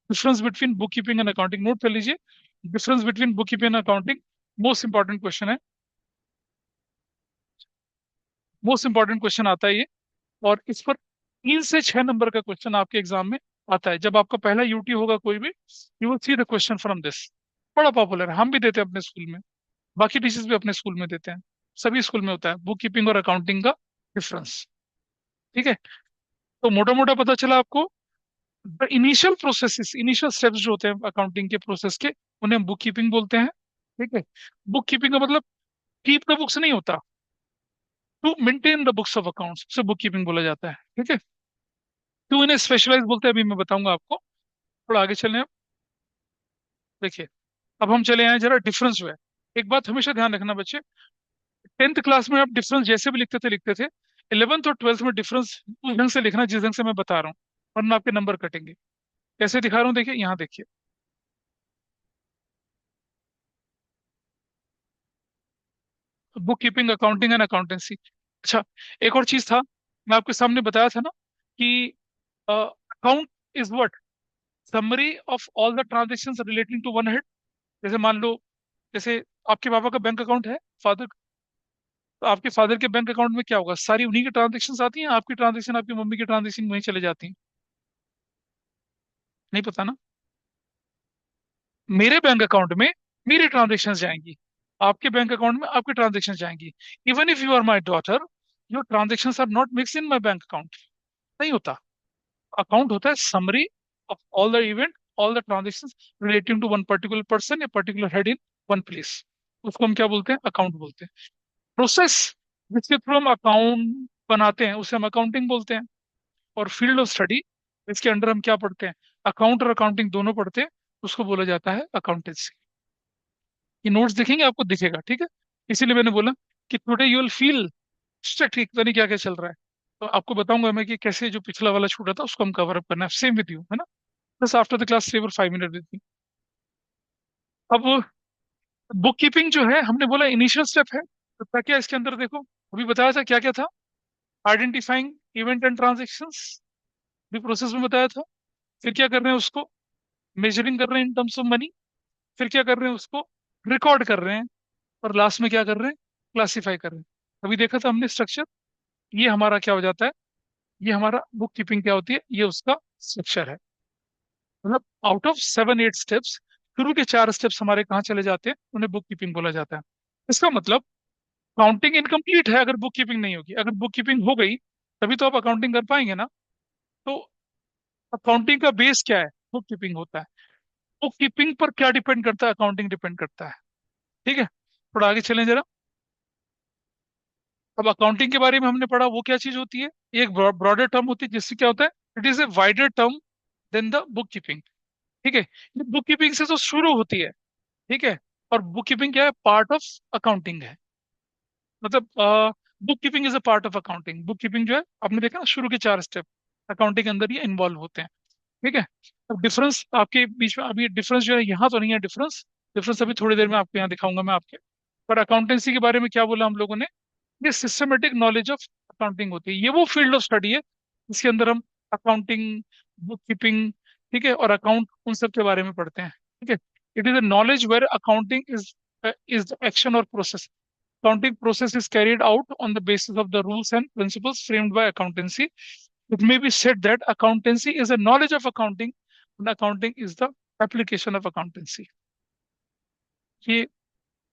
difference between book keeping and accounting, note कर लीजिए। Difference between book keeping and accounting, most important question है। मोस्ट इंपॉर्टेंट क्वेश्चन आता है ये, और इस पर 3 से 6 नंबर का क्वेश्चन आपके एग्जाम में आता है। जब आपका पहला यूटी होगा कोई भी, you will see the question from this. बड़ा पॉपुलर है, हम भी देते हैं अपने स्कूल में, बाकी टीचर्स भी अपने स्कूल में देते हैं। सभी स्कूल में होता है बुक कीपिंग और अकाउंटिंग का डिफरेंस। ठीक है, तो मोटा मोटा पता चला आपको। The initial process, initial steps जो होते हैं अकाउंटिंग के प्रोसेस के, उन्हें हम बुक कीपिंग बोलते हैं। ठीक है, बुक कीपिंग का मतलब कीप द बुक्स नहीं होता, to maintain the books of accounts, उसे बुक कीपिंग बोला जाता है। ठीक है, क्यों इन्हें स्पेशलाइज बोलते हैं अभी मैं बताऊंगा आपको। थोड़ा आगे चलें अब। देखिए, अब हम चले आए जरा डिफरेंस जो है। एक बात हमेशा ध्यान रखना बच्चे, 10th क्लास में आप डिफरेंस जैसे भी लिखते थे, 11th और 12th में डिफरेंस उस ढंग से लिखना जिस ढंग से मैं बता रहा हूँ, वरना आपके नंबर कटेंगे। कैसे दिखा रहा हूँ, देखिए यहाँ देखिए। Book keeping, accounting and accountancy. अच्छा, एक और चीज था, मैं आपके सामने बताया था ना कि account is what, summary of all the transactions relating to one head. जैसे मान लो, जैसे आपके पापा का बैंक अकाउंट है, फादर, तो आपके फादर के बैंक अकाउंट में क्या होगा? सारी उन्हीं की ट्रांजेक्शन आती हैं, आपकी ट्रांजेक्शन, आपकी मम्मी की ट्रांजेक्शन वहीं चले जाती हैं? नहीं पता ना? मेरे बैंक अकाउंट में मेरी ट्रांजेक्शन जाएंगी, आपके बैंक अकाउंट में आपकी ट्रांजेक्शन जाएंगी। Even if you are my daughter, your transaction are not mix in my bank account. नहीं होता। अकाउंट होता है summary of all the event, all the transaction relating to one particular person या particular head in one place. उसको हम क्या बोलते हैं? अकाउंट बोलते हैं। प्रोसेस जिसके थ्रू हम अकाउंट बनाते हैं, उसे हम अकाउंटिंग बोलते हैं। और फील्ड ऑफ स्टडी, इसके अंडर हम क्या पढ़ते हैं? अकाउंट और अकाउंटिंग दोनों पढ़ते हैं, उसको बोला जाता है अकाउंटेंसी। ये नोट्स दिखेंगे आपको, दिखेगा। ठीक है, इसीलिए मैंने बोला कि today you will feel struct, पता नहीं क्या क्या चल रहा है। तो आपको बताऊंगा मैं कि कैसे जो पिछला वाला छूटा था उसको हम कवर अप करना है, सेम विद यू, है ना? बस after the class stay for 5 minute with me. अब बुक कीपिंग जो है, हमने बोला इनिशियल स्टेप है, तो क्या क्या इसके अंदर देखो, अभी बताया था क्या क्या था। आइडेंटिफाइंग इवेंट एंड ट्रांजेक्शंस, भी प्रोसेस में बताया था। फिर क्या कर रहे हैं उसको? मेजरिंग कर रहे हैं इन टर्म्स ऑफ मनी। फिर क्या कर रहे हैं? उसको रिकॉर्ड कर रहे हैं। और लास्ट में क्या कर रहे हैं? क्लासिफाई कर रहे हैं। अभी देखा था हमने स्ट्रक्चर, ये हमारा क्या हो जाता है? ये हमारा बुक कीपिंग क्या होती है, ये उसका स्ट्रक्चर है। मतलब आउट ऑफ 7 8 स्टेप्स, शुरू के 4 स्टेप्स हमारे कहाँ चले जाते हैं, उन्हें बुक कीपिंग बोला जाता है। इसका मतलब काउंटिंग इनकम्प्लीट है अगर बुक कीपिंग नहीं होगी। अगर बुक कीपिंग हो गई तभी तो आप अकाउंटिंग कर पाएंगे ना। तो अकाउंटिंग का बेस क्या है? बुक कीपिंग होता है। बुक कीपिंग पर क्या डिपेंड करता है? अकाउंटिंग डिपेंड करता है। ठीक है, थोड़ा आगे चलें जरा। अब अकाउंटिंग के बारे में हमने पढ़ा, वो क्या चीज होती है? एक ब्रॉडर टर्म होती है जिससे क्या होता है, it is a wider term than the book keeping. ठीक है, ये बुक कीपिंग से तो शुरू होती है। ठीक है, और बुक कीपिंग क्या है? पार्ट ऑफ अकाउंटिंग है। मतलब book keeping is a part of accounting. Book keeping जो है, आपने देखा ना, शुरू के 4 स्टेप अकाउंटिंग के अंदर ये इन्वॉल्व होते हैं। ठीक है, अब डिफरेंस आपके बीच में, अभी डिफरेंस जो है यहाँ तो नहीं है डिफरेंस। डिफरेंस अभी थोड़ी देर में आपको यहाँ दिखाऊंगा मैं आपके। पर अकाउंटेंसी के बारे में क्या बोला हम लोगों ने? ये सिस्टमेटिक नॉलेज ऑफ अकाउंटिंग होती है। ये वो फील्ड ऑफ स्टडी है जिसके अंदर हम अकाउंटिंग, बुक कीपिंग, ठीक है, और अकाउंट, उन सब के बारे में पढ़ते हैं। ठीक है, it is a knowledge where accounting is the action और process. Accounting process is carried out on the basis of the rules and principles framed by accountancy. It may be said that accountancy is a knowledge of accounting, and accounting is the application of accountancy. ये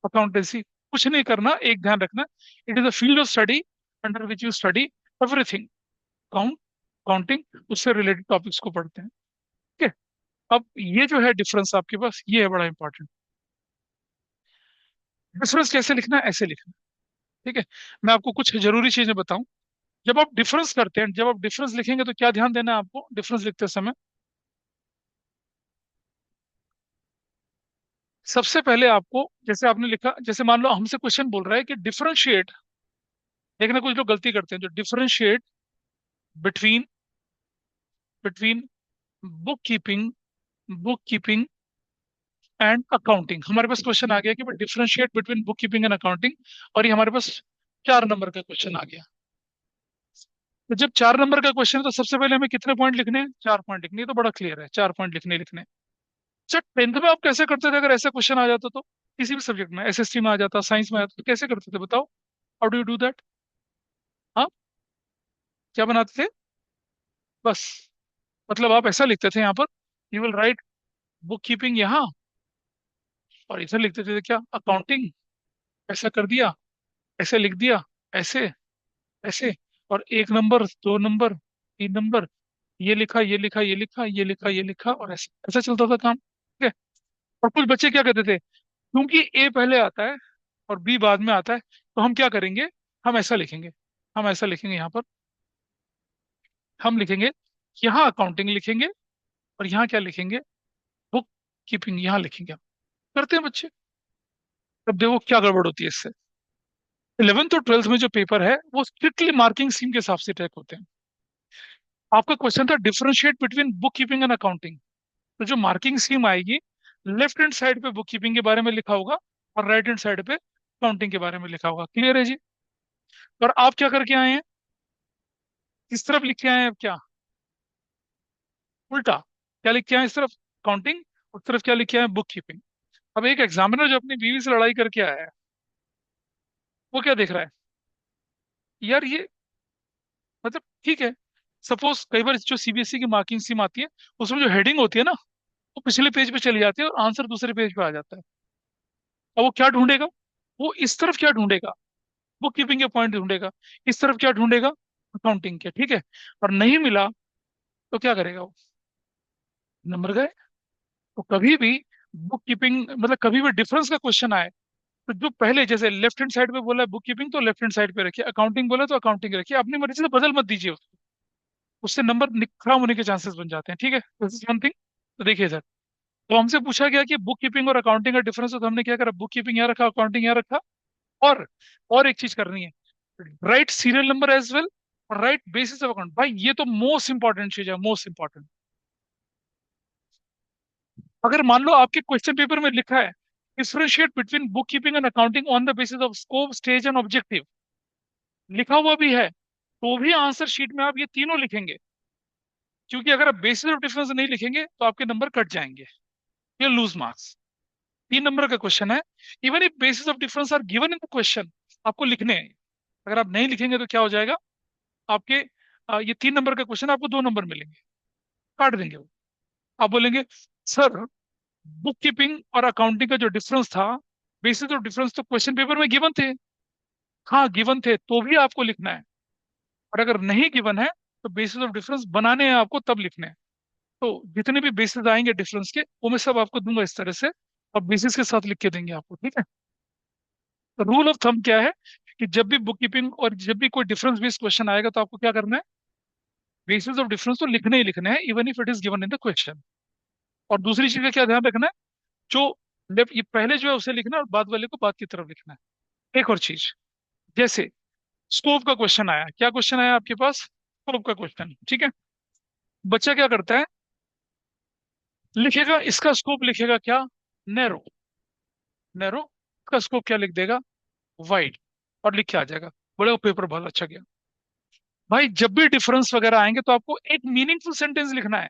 accountancy कुछ नहीं करना, एक ध्यान रखना, it is a field of study under which you study everything account, accounting, उससे related topics को पढ़ते हैं। ठीक है, अब ये जो है डिफरेंस आपके पास, ये है बड़ा इंपॉर्टेंट। डिफरेंस कैसे लिखना है? ऐसे लिखना। ठीक है, मैं आपको कुछ जरूरी चीजें बताऊं। जब आप डिफरेंस करते हैं, जब आप डिफरेंस लिखेंगे तो क्या ध्यान देना है आपको डिफरेंस लिखते समय? सबसे पहले आपको, जैसे आपने लिखा, जैसे मान लो हमसे क्वेश्चन बोल रहा है कि डिफरेंशिएट, देखना कुछ लोग गलती करते हैं, जो differentiate between between book keeping book keeping and accounting. हमारे पास क्वेश्चन आ गया कि differentiate between book keeping and accounting, और ये हमारे पास 4 नंबर का क्वेश्चन आ गया। तो जब 4 नंबर का क्वेश्चन है तो सबसे पहले हमें कितने पॉइंट लिखने हैं? 4 पॉइंट लिखने हैं। तो बड़ा क्लियर है, 4 पॉइंट लिखने लिखने। अच्छा, 10th में आप कैसे करते थे अगर ऐसा क्वेश्चन आ जाता तो? किसी भी सब्जेक्ट में, एसएसटी में आ जाता, साइंस में आ जाता, तो कैसे करते थे बताओ? How do you do that? हाँ, क्या बनाते थे? बस, मतलब आप ऐसा लिखते थे यहाँ पर, you will write book keeping यहाँ, और इधर लिखते थे क्या? अकाउंटिंग। ऐसा कर दिया, ऐसे लिख दिया, ऐसे, ऐसे, और 1 नंबर, 2 नंबर, 3 नंबर, ये लिखा, ये लिखा, ये लिखा, ये लिखा, ये लिखा, और ऐसे ऐसा चलता था काम। ठीक है, और कुछ बच्चे क्या कहते थे, क्योंकि ए पहले आता है और बी बाद में आता है, तो हम क्या करेंगे, हम ऐसा लिखेंगे, हम ऐसा लिखेंगे यहाँ पर, हम लिखेंगे, यहाँ अकाउंटिंग लिखेंगे, और यहाँ क्या लिखेंगे? बुक कीपिंग यहाँ लिखेंगे हम। करते हैं बच्चे। अब देखो क्या गड़बड़ होती है इससे। 11th और 12th में जो पेपर है वो स्ट्रिक्टली मार्किंग स्कीम के हिसाब से ट्रैक होते हैं। आपका क्वेश्चन था differentiate between book keeping and accounting, तो जो मार्किंग स्कीम आएगी, लेफ्ट हैंड साइड पे बुक कीपिंग के बारे में लिखा होगा, और राइट हैंड साइड पे अकाउंटिंग के बारे में लिखा होगा। क्लियर है जी? और आप क्या करके आए हैं? किस तरफ लिख के आए हैं? अब क्या उल्टा, क्या लिख के आए हैं? इस तरफ अकाउंटिंग, उस तरफ क्या लिख के आए हैं? Book keeping. अब एक एग्जामिनर जो अपनी बीवी से लड़ाई करके आया है, वो क्या देख रहा है? यार ये, मतलब ठीक है, सपोज कई बार जो सीबीएसई की मार्किंग स्कीम आती है, उसमें जो हेडिंग होती है ना, वो पिछले पेज पे चली जाती है और आंसर दूसरे पेज पे आ जाता है। अब वो क्या ढूंढेगा? वो इस तरफ क्या ढूंढेगा? बुक कीपिंग के पॉइंट ढूंढेगा। इस तरफ क्या ढूंढेगा? अकाउंटिंग के। ठीक है, और नहीं मिला तो क्या करेगा वो? नंबर गए। तो कभी भी बुक कीपिंग, मतलब कभी भी डिफरेंस का क्वेश्चन आए, तो जो पहले जैसे लेफ्ट हैंड साइड पे बोला बुक कीपिंग, तो लेफ्ट हैंड साइड पे रखिए, अकाउंटिंग बोला तो अकाउंटिंग रखिए, अपनी मर्जी से बदल मत दीजिए उसको। उससे नंबर खराब होने के चांसेस बन जाते हैं। ठीक है, दिस इज वन थिंग। तो देखिए सर, तो हमसे पूछा गया कि बुक कीपिंग और अकाउंटिंग का डिफरेंस है, तो हमने क्या करा, बुक कीपिंग यहाँ रखा, अकाउंटिंग यहाँ रखा। और और एक चीज करनी है, write serial number as well, और राइट बेसिस ऑफ अकाउंट। भाई ये तो मोस्ट इंपॉर्टेंट चीज है, मोस्ट इंपॉर्टेंट। अगर मान लो आपके क्वेश्चन पेपर में लिखा है differentiate between book keeping and accounting on the basis of scope, stage and objective, लिखा हुआ भी है, तो भी आंसर शीट में आप ये तीनों लिखेंगे। क्योंकि अगर आप बेसिस ऑफ डिफरेंस नहीं लिखेंगे तो आपके नंबर कट जाएंगे, ये लूज मार्क्स। 3 नंबर का क्वेश्चन है, even if basis of difference are given in the question, आपको लिखने हैं। अगर आप नहीं लिखेंगे तो क्या हो जाएगा आपके, ये 3 नंबर का क्वेश्चन, आपको 2 नंबर मिलेंगे, काट देंगे वो। आप बोलेंगे सर, बुक कीपिंग और अकाउंटिंग का जो डिफरेंस था, बेसिस ऑफ डिफरेंस तो क्वेश्चन पेपर में गिवन थे। हाँ गिवन थे तो भी आपको लिखना है, और अगर नहीं गिवन है तो बेसिस ऑफ डिफरेंस बनाने हैं आपको, तब लिखने हैं। तो जितने भी बेसिस आएंगे डिफरेंस के, वो मैं सब आपको दूंगा इस तरह से, और बेसिस के साथ लिख के देंगे आपको, ठीक है। तो रूल ऑफ थंब क्या है कि जब भी बुक कीपिंग और जब भी कोई डिफरेंस बेस्ड क्वेश्चन आएगा तो आपको क्या करना है, बेसिस ऑफ डिफरेंस तो लिखने ही लिखने हैं, even if it is given in the question. और दूसरी चीज का क्या ध्यान रखना है, जो लेफ्ट ये पहले जो है उसे लिखना है और बाद वाले को बाद की तरफ लिखना है। एक और चीज, जैसे स्कोप का क्वेश्चन आया, क्या क्वेश्चन आया आपके पास, स्कोप का क्वेश्चन, ठीक है। बच्चा क्या करता है, लिखेगा इसका स्कोप, लिखेगा क्या, नैरो, नैरो, इसका स्कोप क्या लिख देगा, वाइड, और लिख के आ जाएगा, बड़े पेपर बहुत अच्छा गया। भाई जब भी डिफरेंस वगैरह आएंगे तो आपको एक मीनिंगफुल सेंटेंस लिखना है।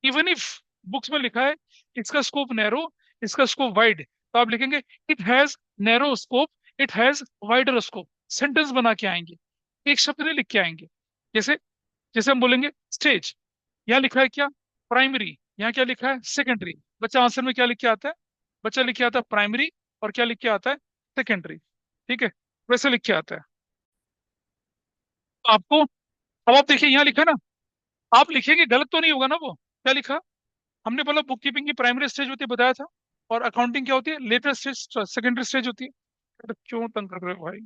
इवन इफ बुक्स में लिखा है इसका स्कोप नैरो, इसका स्कोप वाइड, तो आप लिखेंगे it has narrow scope, it has wider scope, sentence बना के आएंगे, एक शब्द नहीं लिख के आएंगे। जैसे जैसे हम बोलेंगे स्टेज, यहाँ लिखा है क्या, प्राइमरी, यहाँ क्या लिखा है, सेकेंडरी। बच्चा आंसर में क्या लिख के आता है, बच्चा लिख के आता है प्राइमरी, और क्या लिख के आता है, सेकेंडरी, ठीक है, वैसे लिख के आता है। तो आपको, अब आप देखिए यहाँ लिखा है ना, आप लिखेंगे गलत तो नहीं होगा ना, वो क्या लिखा, हमने बोला बुक कीपिंग की प्राइमरी स्टेज होती है, बताया था, और अकाउंटिंग क्या होती है, लेटर स्टेज, सेकेंडरी स्टेज होती है। अरे क्यों तंग कर रहे हो भाई।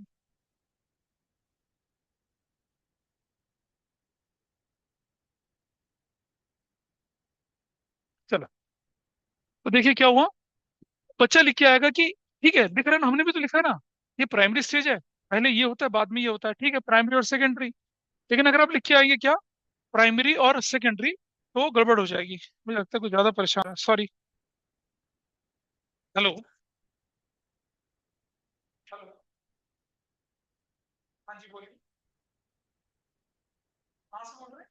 चलो, तो देखिए क्या हुआ, बच्चा लिख के आएगा कि ठीक है, दिख रहा है ना, हमने भी तो लिखा है ना, ये प्राइमरी स्टेज है, पहले ये होता है बाद में ये होता है, ठीक है, प्राइमरी और सेकेंडरी। लेकिन अगर आप लिख के आएंगे क्या, प्राइमरी और सेकेंडरी, तो गड़बड़ हो जाएगी। मुझे लगता है कुछ ज्यादा परेशान है, सॉरी। हेलो, हेलो, हाँ जी बोलिए, कहाँ से बोल रहे हैं,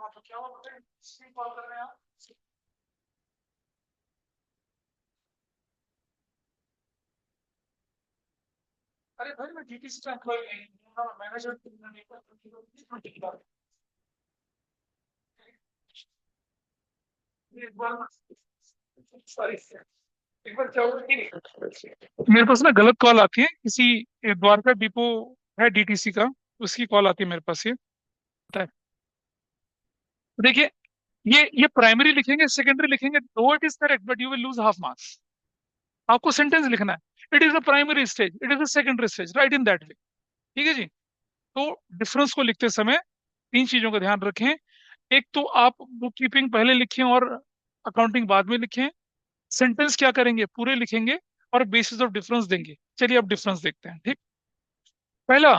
हाँ तो क्या हुआ बताइए, किसकी कॉल कर रहे हैं आप। अरे भाई मैं डीटीसी का एम्प्लॉय नहीं हूँ, मैनेजर, एक बार, सॉरी, एक बार क्या हुआ कि मेरे पास ना गलत कॉल आती है किसी, द्वारका डिपो है डीटीसी का, उसकी कॉल आती है मेरे पास, ये पता है। तो देखिए, ये प्राइमरी लिखेंगे सेकेंडरी लिखेंगे, दो it is correct but you will lose half marks. आपको सेंटेंस लिखना है, it is a primary stage, it is a secondary stage, right in that way, ठीक है जी। तो डिफरेंस को लिखते समय तीन चीजों का ध्यान रखें। एक तो आप बुक कीपिंग पहले लिखें और अकाउंटिंग बाद में लिखें। सेंटेंस क्या करेंगे, पूरे लिखेंगे, और बेसिस ऑफ डिफरेंस देंगे। चलिए अब डिफरेंस देखते हैं, ठीक। पहला,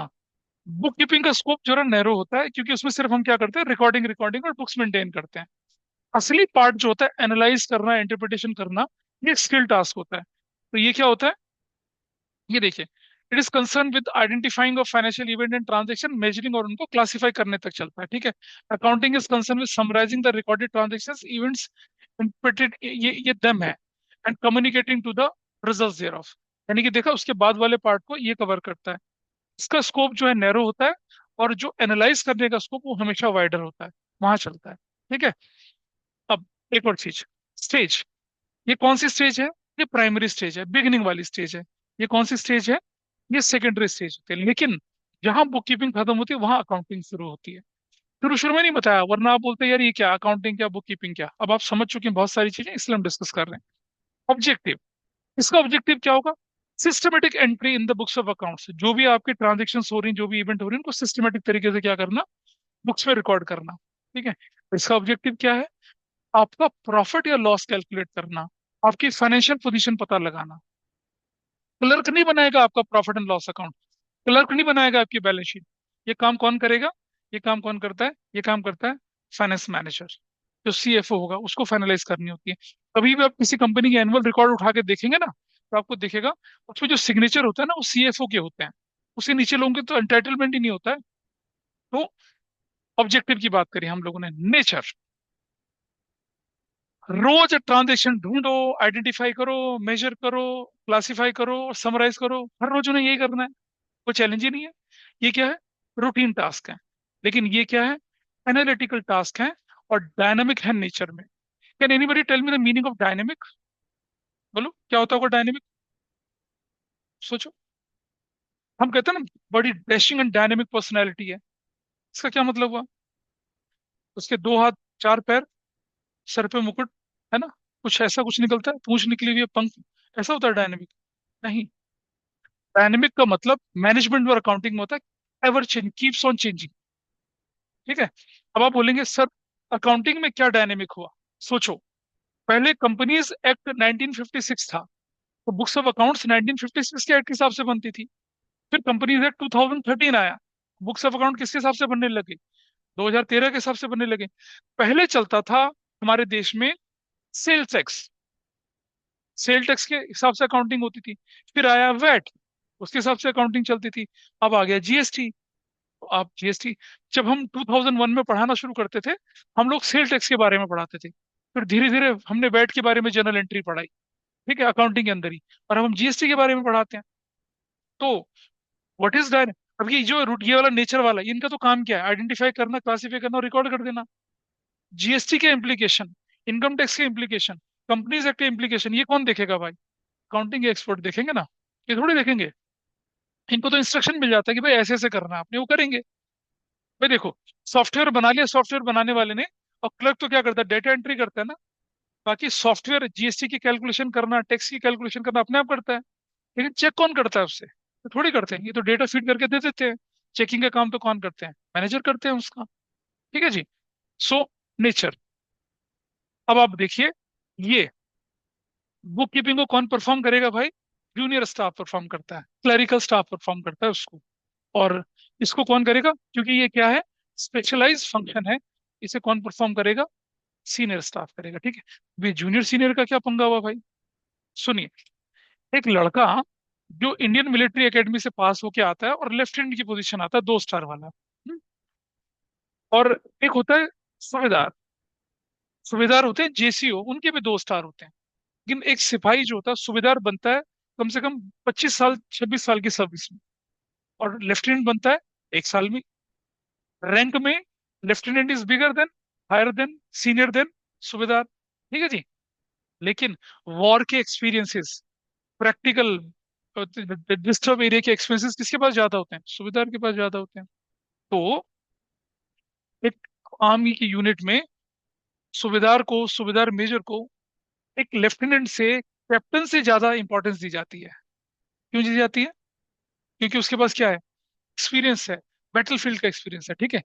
बुक कीपिंग का स्कोप जो है नैरो होता है, क्योंकि उसमें सिर्फ हम क्या करते हैं, रिकॉर्डिंग रिकॉर्डिंग और बुक्स मेंटेन करते हैं। असली पार्ट जो होता है, एनालाइज करना, इंटरप्रिटेशन करना, ये स्किल टास्क होता है। तो ये क्या होता है, ये देखिए, it is concern with identifying of financial event and transaction, measuring और उनको क्लासिफाई करने तक चलता है, ठीक है। Accounting is concern with summarising the recorded transactions events, interpreted, ये दम है, and communicating to the results thereof. यानी कि देखा, उसके बाद वाले पार्ट को ये कवर करता है। इसका स्कोप जो है नैरो होता है, और जो एनालाइज करने का स्कोप वो हमेशा वाइडर होता है, वहां चलता है, ठीक है। अब एक और चीज, स्टेज, ये कौन सी स्टेज है, ये प्राइमरी स्टेज है, बिगिनिंग वाली स्टेज है। ये कौन सी स्टेज है, ये सेकेंडरी स्टेज होती है। लेकिन जहां बुक कीपिंग खत्म होती है वहां अकाउंटिंग शुरू होती है। शुरू शुरू में नहीं बताया, वरना आप बोलते हैं यार ये क्या अकाउंटिंग, क्या बुक कीपिंग, क्या। अब आप समझ चुके हैं बहुत सारी चीजें, इसलिए हम डिस्कस कर रहे हैं। ऑब्जेक्टिव, इसका ऑब्जेक्टिव क्या होगा, systematic entry in the books of accounts, जो भी आपकी ट्रांजेक्शन हो रही हैं, जो भी इवेंट हो रही है, उनको सिस्टमेटिक तरीके से क्या करना, बुक्स में रिकॉर्ड करना, ठीक है। तो इसका ऑब्जेक्टिव क्या है, आपका प्रॉफिट या लॉस कैलकुलेट करना, आपकी फाइनेंशियल पोजीशन पता लगाना। क्लर्क नहीं बनाएगा आपका profit and loss account, clerk नहीं बनाएगा आपकी बैलेंस शीट। ये काम कौन करेगा, ये काम कौन करता है, ये काम करता है फाइनेंस मैनेजर, जो सीएफओ होगा, उसको फाइनलाइज करनी होती है। कभी भी आप किसी कंपनी के एनुअल रिकॉर्ड उठा के देखेंगे ना, तो आपको दिखेगा उसमें जो सिग्नेचर होता है ना, वो सीएफओ के होते हैं। उसके नीचे लोगों के तो एंटाइटलमेंट ही नहीं होता है। तो ऑब्जेक्टिव की बात करी हम लोगों ने, नेचर, रोज ट्रांजेक्शन ढूंढो, आइडेंटिफाई करो, मेजर करो, क्लासिफाई करो और समराइज करो, हर रोज उन्हें यही करना है, कोई चैलेंज ही नहीं है। ये क्या है, रूटीन टास्क है। लेकिन ये क्या है, एनालिटिकल टास्क है, और डायनामिक है नेचर में। Can anybody tell me the meaning of dynamic? बोलो क्या होता होगा डायनेमिक? सोचो। हम कहते हैं ना बड़ी डैशिंग एंड डायनेमिक पर्सनैलिटी है, इसका क्या मतलब हुआ? उसके दो हाथ, चार पैर, सर पे मुकुट, है ना, कुछ ऐसा कुछ निकलता है, पूंछ निकली हुई है, पंख, ऐसा होता है डायनेमिक? नहीं। डायनेमिक का मतलब मैनेजमेंट और अकाउंटिंग में होता है ever change, keeps on changing. ठीक है। अब आप बोलेंगे सर अकाउंटिंग में क्या डायनेमिक हुआ? सोचो। पहले कंपनीज एक्ट 1956 था, तो बुक्स ऑफ अकाउंट्स 1956 के एक्ट के हिसाब से बनती थी। फिर कंपनीज एक्ट 2013 आया, बुक्स ऑफ अकाउंट किसके हिसाब से बनने लगे? 2013 के हिसाब से बनने लगे। पहले चलता था हमारे देश में सेल टैक्स, सेल टैक्स के हिसाब से अकाउंटिंग होती थी। फिर आया वैट, उसके हिसाब से अकाउंटिंग चलती थी। अब आ गया जीएसटी। तो आप जीएसटी, जब हम 2001 में पढ़ाना शुरू करते थे, हम लोग सेल टैक्स के बारे में पढ़ाते थे। फिर धीरे धीरे हमने वैट के बारे में जनरल एंट्री पढ़ाई, ठीक है, अकाउंटिंग के अंदर ही। और अब हम जीएसटी के बारे में पढ़ाते हैं। तो व्हाट इज दैट? अब ये जो रूट, ये वाला नेचर वाला, इनका तो काम क्या है? आइडेंटिफाई करना, क्लासिफाई करना और रिकॉर्ड कर देना। जीएसटी के इम्प्लीकेशन, इनकम टैक्स के इम्प्लीकेशन, कंपनीज एक्ट के इम्प्लीकेशन, ये कौन देखेगा भाई? अकाउंटिंग के एक्सपर्ट देखेंगे ना, ये थोड़ी देखेंगे। इनको तो इंस्ट्रक्शन मिल जाता है कि भाई ऐसे ऐसे करना है, आपने वो करेंगे। भाई देखो, सॉफ्टवेयर बना लिया सॉफ्टवेयर बनाने वाले ने, और क्लर्क तो क्या करता है? डेटा एंट्री करता है ना। बाकी सॉफ्टवेयर जीएसटी की कैलकुलेशन करना, टैक्स की कैलकुलेशन करना अपने आप करता है। लेकिन चेक कौन करता है उससे? तो थोड़ी करते हैं, ये तो डेटा फीड करके दे देते हैं। चेकिंग का काम तो कौन करते हैं? मैनेजर करते हैं उसका। ठीक है जी। So nature. अब आप देखिए, ये बुक कीपिंग को कौन परफॉर्म करेगा भाई? जूनियर स्टाफ परफॉर्म करता है, क्लरिकल स्टाफ परफॉर्म करता है उसको। और इसको कौन करेगा? क्योंकि ये क्या है, स्पेशलाइज फंक्शन है, इसे कौन परफॉर्म करेगा? सीनियर स्टाफ करेगा। ठीक है। वे जूनियर सीनियर का क्या पंगा हुआ भाई? सुनिए। एक लड़का जो इंडियन मिलिट्री एकेडमी से पास होके आता है और लेफ्टिनेंट की पोजीशन आता है, 2 स्टार वाला। और एक होता है सूबेदार, सूबेदार होते हैं जेसीओ, उनके भी 2 स्टार होते हैं। लेकिन एक सिपाही जो होता है सूबेदार बनता है कम से कम 25 साल, 26 साल की सर्विस में। और लेफ्टिनेंट बनता है 1 साल में। रैंक में lieutenant is bigger than, higher than, senior than सूबेदार। ठीक है जी। लेकिन वॉर के एक्सपीरियंसेस, प्रैक्टिकल डिस्टर्ब एरिया के एक्सपीरियंसेस किसके पास ज्यादा होते हैं? सूबेदार के पास ज्यादा होते हैं। तो एक आर्मी की यूनिट में सूबेदार को, सूबेदार मेजर को, एक लेफ्टिनेंट से, कैप्टन से ज्यादा इंपॉर्टेंस दी जाती है। क्यों दी जाती है? क्योंकि उसके पास क्या है? एक्सपीरियंस है, बैटलफील्ड का एक्सपीरियंस है। ठीक है।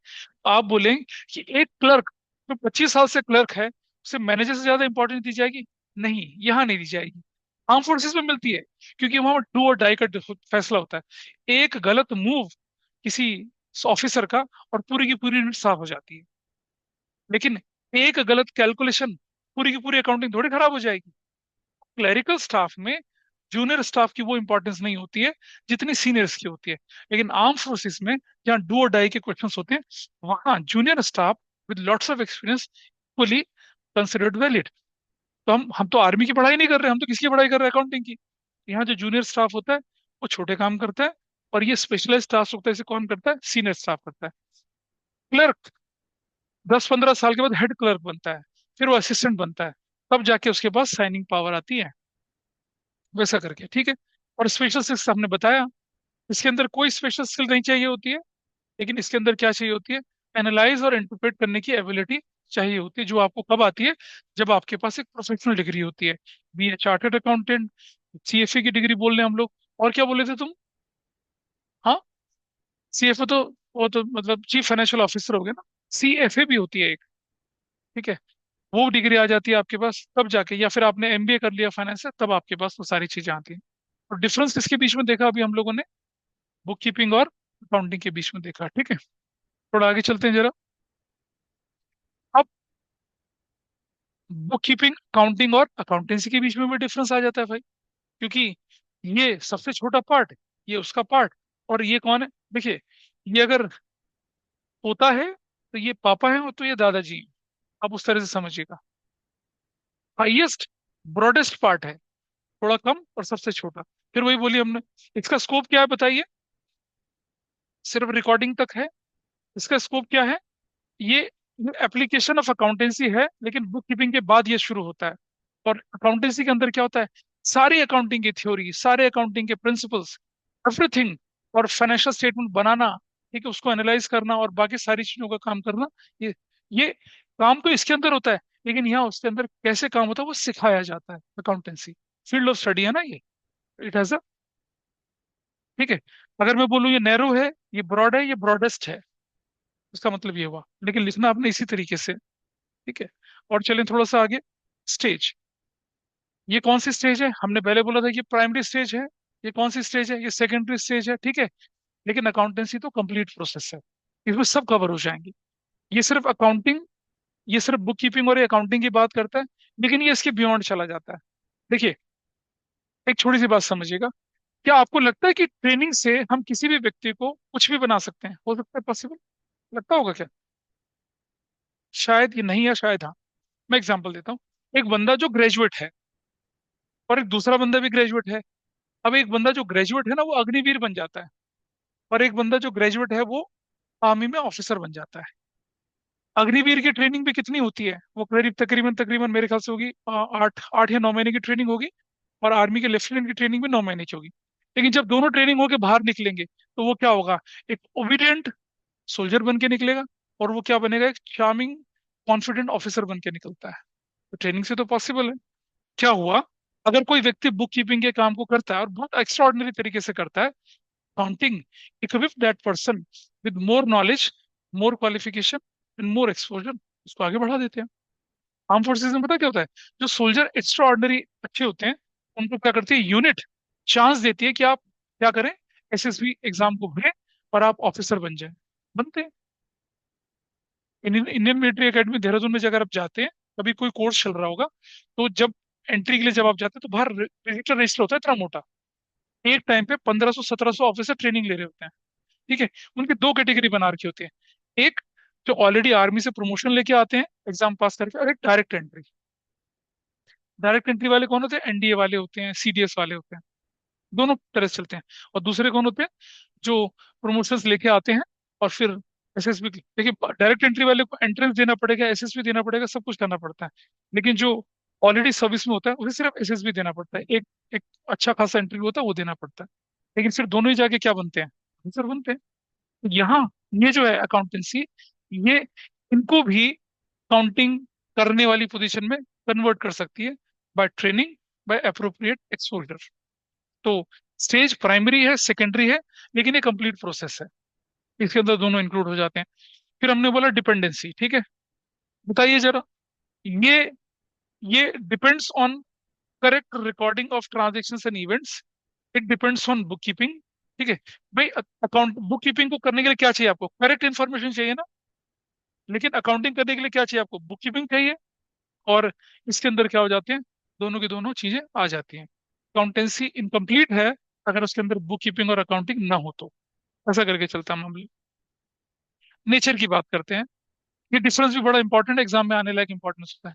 आप बोलें कि एक क्लर्क जो 25 साल से क्लर्क है, उसे मैनेजर से ज्यादा इंपॉर्टेंस दी जाएगी? नहीं, यहाँ नहीं दी जाएगी। आर्म फोर्सेस में मिलती है, क्योंकि वहां डू और डाई का फैसला होता है। एक गलत मूव किसी ऑफिसर का और पूरी की पूरी यूनिट साफ हो जाती है। लेकिन एक गलत कैलकुलेशन, पूरी की पूरी अकाउंटिंग थोड़ी खराब हो जाएगी। क्लरिकल स्टाफ में जूनियर स्टाफ की वो इंपॉर्टेंस नहीं होती है जितनी सीनियर्स की होती है। लेकिन आर्म फोर्सेस में, जहाँ डू और डाई के क्वेश्चंस होते हैं, वहां junior staff with lots of experience fully considered valid. तो हम तो आर्मी की पढ़ाई नहीं कर रहे, हम तो किसकी पढ़ाई कर रहे हैं? अकाउंटिंग की। यहाँ जो जूनियर स्टाफ होता है वो छोटे काम करता है, और ये स्पेशलाइज स्टाफ होता है, इसे कौन करता है? सीनियर स्टाफ करता है। क्लर्क 10-15 साल के बाद हेड क्लर्क बनता है, फिर वो असिस्टेंट बनता है, तब जाके उसके पास साइनिंग पावर आती है। वैसा करके, ठीक है। और स्पेशल स्किल्स हमने बताया, इसके अंदर कोई स्पेशल स्किल नहीं चाहिए होती है। लेकिन इसके अंदर क्या चाहिए होती है? एनालाइज और इंटरप्रेट करने की एबिलिटी चाहिए होती है, जो आपको कब आती है? जब आपके पास एक प्रोफेशनल डिग्री होती है। बी ए चार्टर्ड अकाउंटेंट, सीएफए की डिग्री बोल रहे हैं हम लोग। और क्या बोले थे तुम? हाँ, सीएफए तो, वो तो मतलब चीफ फाइनेंशियल ऑफिसर हो गया ना। सीएफए भी होती है एक। ठीक है। वो डिग्री आ जाती है आपके पास तब जाके, या फिर आपने एमबीए कर लिया फाइनेंस से, तब आपके पास वो सारी चीजें आती हैं। और डिफरेंस किसके बीच में देखा अभी हम लोगों ने? बुक कीपिंग और अकाउंटिंग के बीच में देखा। ठीक है। थोड़ा आगे चलते हैं जरा। अब बुक कीपिंग, अकाउंटिंग और अकाउंटेंसी के बीच में भी डिफरेंस आ जाता है भाई। क्योंकि ये सबसे छोटा पार्ट, ये उसका पार्ट, और ये कौन है? देखिए, ये अगर पोता है तो ये पापा है, और तो ये दादाजी हैं। आप उस तरह से समझिएगा। हाईएस्ट, ब्रॉडेस्ट पार्ट है, थोड़ा कम और सबसे छोटा। फिर वही बोलिए हमने। इसका स्कोप क्या है बताइए? सिर्फ रिकॉर्डिंग तक है। इसका स्कोप क्या है? ये ये एप्लीकेशन ऑफ अकाउंटेंसी है, लेकिन बुक कीपिंग के बाद ये शुरू होता है। और अकाउंटेंसी के अंदर क्या होता है, सारी अकाउंटिंग की थ्योरी, सारे अकाउंटिंग के प्रिंसिपल्स, एवरीथिंग, और फाइनेंशियल स्टेटमेंट बनाना, ठीक है, उसको एनालाइज करना और बाकी सारी चीजों का काम करना, ये काम तो इसके अंदर होता है, लेकिन यहाँ उसके अंदर कैसे काम होता है वो सिखाया जाता है। अकाउंटेंसी फील्ड ऑफ स्टडी है ना ये, इट हैज अ, ठीक है। अगर मैं बोलूँ ये नैरो है, ये ब्रॉड है, ये ब्रॉडेस्ट है, इसका मतलब ये हुआ, लेकिन लिखना आपने इसी तरीके से, ठीक है। और चलें थोड़ा सा आगे। स्टेज, ये कौन सी स्टेज है, हमने पहले बोला था कि प्राइमरी स्टेज है। ये कौन सी स्टेज है, ये सेकेंडरी स्टेज है, ठीक है। लेकिन अकाउंटेंसी तो कंप्लीट प्रोसेस है, इसमें सब कवर हो जाएंगे। ये सिर्फ अकाउंटिंग, ये सिर्फ बुक कीपिंग और अकाउंटिंग की बात करता है, लेकिन ये इसके बियॉन्ड चला जाता है। देखिए, एक छोटी सी बात समझिएगा। क्या आपको लगता है कि ट्रेनिंग से हम किसी भी व्यक्ति को कुछ भी बना सकते हैं, हो सकता है पॉसिबल, लगता होगा क्या? शायद ये नहीं है, शायद हाँ। मैं एग्जांपल देता हूँ। एक बंदा जो ग्रेजुएट है और एक दूसरा बंदा भी ग्रेजुएट है। अब एक बंदा जो ग्रेजुएट है ना, वो अग्निवीर बन जाता है, और एक बंदा जो ग्रेजुएट है वो आर्मी में ऑफिसर बन जाता है। अग्निवीर की ट्रेनिंग भी कितनी होती है, वो करीब तकरीबन तकरीबन मेरे ख्याल से होगी 8 या 9 महीने की ट्रेनिंग होगी। और आर्मी के लेफ्टिनेंट की ट्रेनिंग भी 9 महीने की होगी। लेकिन जब दोनों ट्रेनिंग होके बाहर निकलेंगे, तो वो क्या होगा, एक ओबीडियंट सोल्जर बन के निकलेगा, और वो क्या बनेगा, एक चार्मिंग कॉन्फिडेंट ऑफिसर बन के निकलता है। तो ट्रेनिंग से तो पॉसिबल है। क्या हुआ, अगर कोई व्यक्ति बुक कीपिंग के काम को करता है और बहुत एक्स्ट्रा तरीके से करता है, counting equip that person with more knowledge, more qualification and more exposure, उसको आगे बढ़ा देते हैं। आर्म फोर्सेज में पता क्या होता है, जो सोल्जर एक्स्ट्रा अच्छे होते हैं, उनको क्या करती है यूनिट, चांस देती है कि आप क्या करें, एसएसबी एग्जाम को दें और आप ऑफिसर बन जाए, बनते हैं। इंडियन मिलिट्री एकेडमी देहरादून में अगर आप जाते हैं, कभी कोई कोर्स चल रहा होगा, तो जब एंट्री के लिए जब आप जाते हैं, तो बाहर रजिस्टर रजिस्टर होता है इतना मोटा। एक टाइम पे 1500 1700 ऑफिसर ट्रेनिंग ले रहे होते हैं, ठीक है। उनकी दो कैटेगरी बना रखी होती है। एक जो ऑलरेडी आर्मी से प्रमोशन लेके आते हैं एग्जाम पास करके, और एक डायरेक्ट एंट्री। डायरेक्ट एंट्री वाले कौन होते हैं, एनडीए वाले होते हैं, सीडीएस वाले होते हैं, दोनों तरह से चलते हैं। और दूसरे कौन होते हैं, जो प्रमोशंस लेके आते हैं और फिर एसएसबी। देखिए, डायरेक्ट एंट्री वाले को एंट्रेंस देना पड़ेगा, एसएसबी देना पड़ेगा, सब कुछ करना पड़ता है। लेकिन जो ऑलरेडी सर्विस में होता है, उसे सिर्फ एसएसबी देना पड़ता है। एक एक अच्छा खासा एंट्री होता है, वो देना पड़ता है। लेकिन फिर दोनों ही जाके क्या बनते हैं, ऑफिसर बनते हैं। यहाँ ये जो है अकाउंटेंसी, ये इनको भी काउंटिंग करने वाली पोजीशन में कन्वर्ट कर सकती है, by training, by appropriate exposure. तो स्टेज प्राइमरी है, सेकेंडरी है, लेकिन ये कंप्लीट प्रोसेस है, इसके अंदर दोनों इंक्लूड हो जाते हैं। फिर हमने बोला डिपेंडेंसी, ठीक है। बताइए जरा, ये ये depends on correct recording of transactions and events, it depends on book keeping, ठीक है। भाई, अकाउंट बुक कीपिंग को करने के लिए क्या चाहिए आपको, करेक्ट इन्फॉर्मेशन चाहिए ना। लेकिन अकाउंटिंग करने के लिए क्या चाहिए आपको, बुक कीपिंग चाहिए। और इसके अंदर क्या हो जाते हैं, दोनों की दोनों चीजें आ जाती हैं। अकाउंटेंसी इनकम्प्लीट है अगर उसके अंदर बुक कीपिंग और अकाउंटिंग ना हो तो। ऐसा करके चलता है मामले। नेचर की बात करते हैं। ये डिफरेंस भी बड़ा इंपॉर्टेंट एग्जाम में आने लायक इंपॉर्टेंस होता है,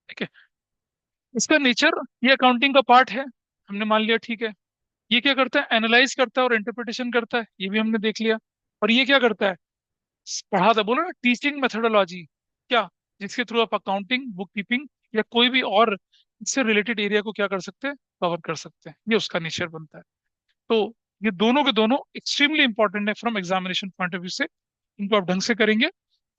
ठीक है। इसका नेचर, ये अकाउंटिंग का पार्ट है, हमने मान लिया, ठीक है। ये क्या करता है, एनालाइज करता है और इंटरप्रिटेशन करता है, ये भी हमने देख लिया। और ये क्या करता है, पढ़ाता, बोलो ना, टीचिंग मेथोडोलॉजी, क्या, जिसके थ्रू आप अकाउंटिंग, बुक कीपिंग या कोई भी और इससे रिलेटेड एरिया को क्या कर सकते हैं, कवर कर सकते हैं, ये उसका नेचर बनता है। तो ये दोनों के दोनों एक्सट्रीमली इंपॉर्टेंट है from examination point of view से। इनको आप ढंग से करेंगे,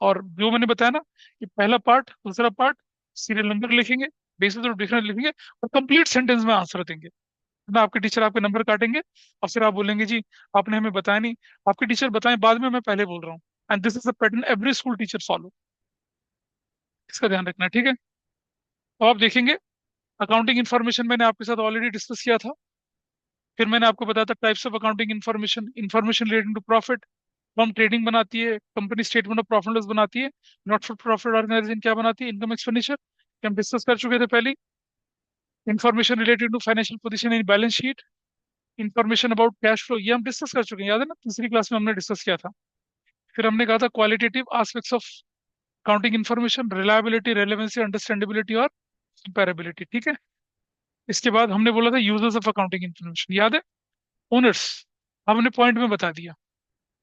और जो मैंने बताया ना, कि पहला पार्ट, दूसरा पार्ट, सीरियल नंबर लिखेंगे, बेसिस ऑफ डिफरेंस लिखेंगे, और कंप्लीट सेंटेंस में आंसर देंगे। ना आपके टीचर आपके नंबर काटेंगे, और फिर आप बोलेंगे जी आपने हमें बताया नहीं। आपके टीचर बताएं बाद में, मैं पहले बोल रहा हूँ। And this is the pattern every school teacher follow, इसका ध्यान रखना, ठीक है। तो आप देखेंगे, अकाउंटिंग इन्फॉर्मेशन मैंने आपके साथ ऑलरेडी डिस्कस किया था। फिर मैंने आपको बताया था types of accounting information, information relating to profit, firm trading बनाती है, company statement of profit loss बनाती है, नॉट फॉर प्रॉफिट ऑर्गेनाइजेशन क्या बनाती है, इनकम एक्सपेंडिचर, हम डिस्कस कर चुके थे पहले। Information related to financial position in balance sheet, information about cash flow, ये हम डिस्कस कर चुके हैं, याद है ना, तीसरी क्लास में हमने डिस्कस किया था। फिर हमने कहा था qualitative aspects of counting information, reliability, relevancy, understandability और कंपेरेबिलिटी, ठीक है। इसके बाद हमने बोला था यूजर्स ऑफ अकाउंटिंग इन्फॉर्मेशन, याद है, ओनर्स, हमने पॉइंट में बता दिया।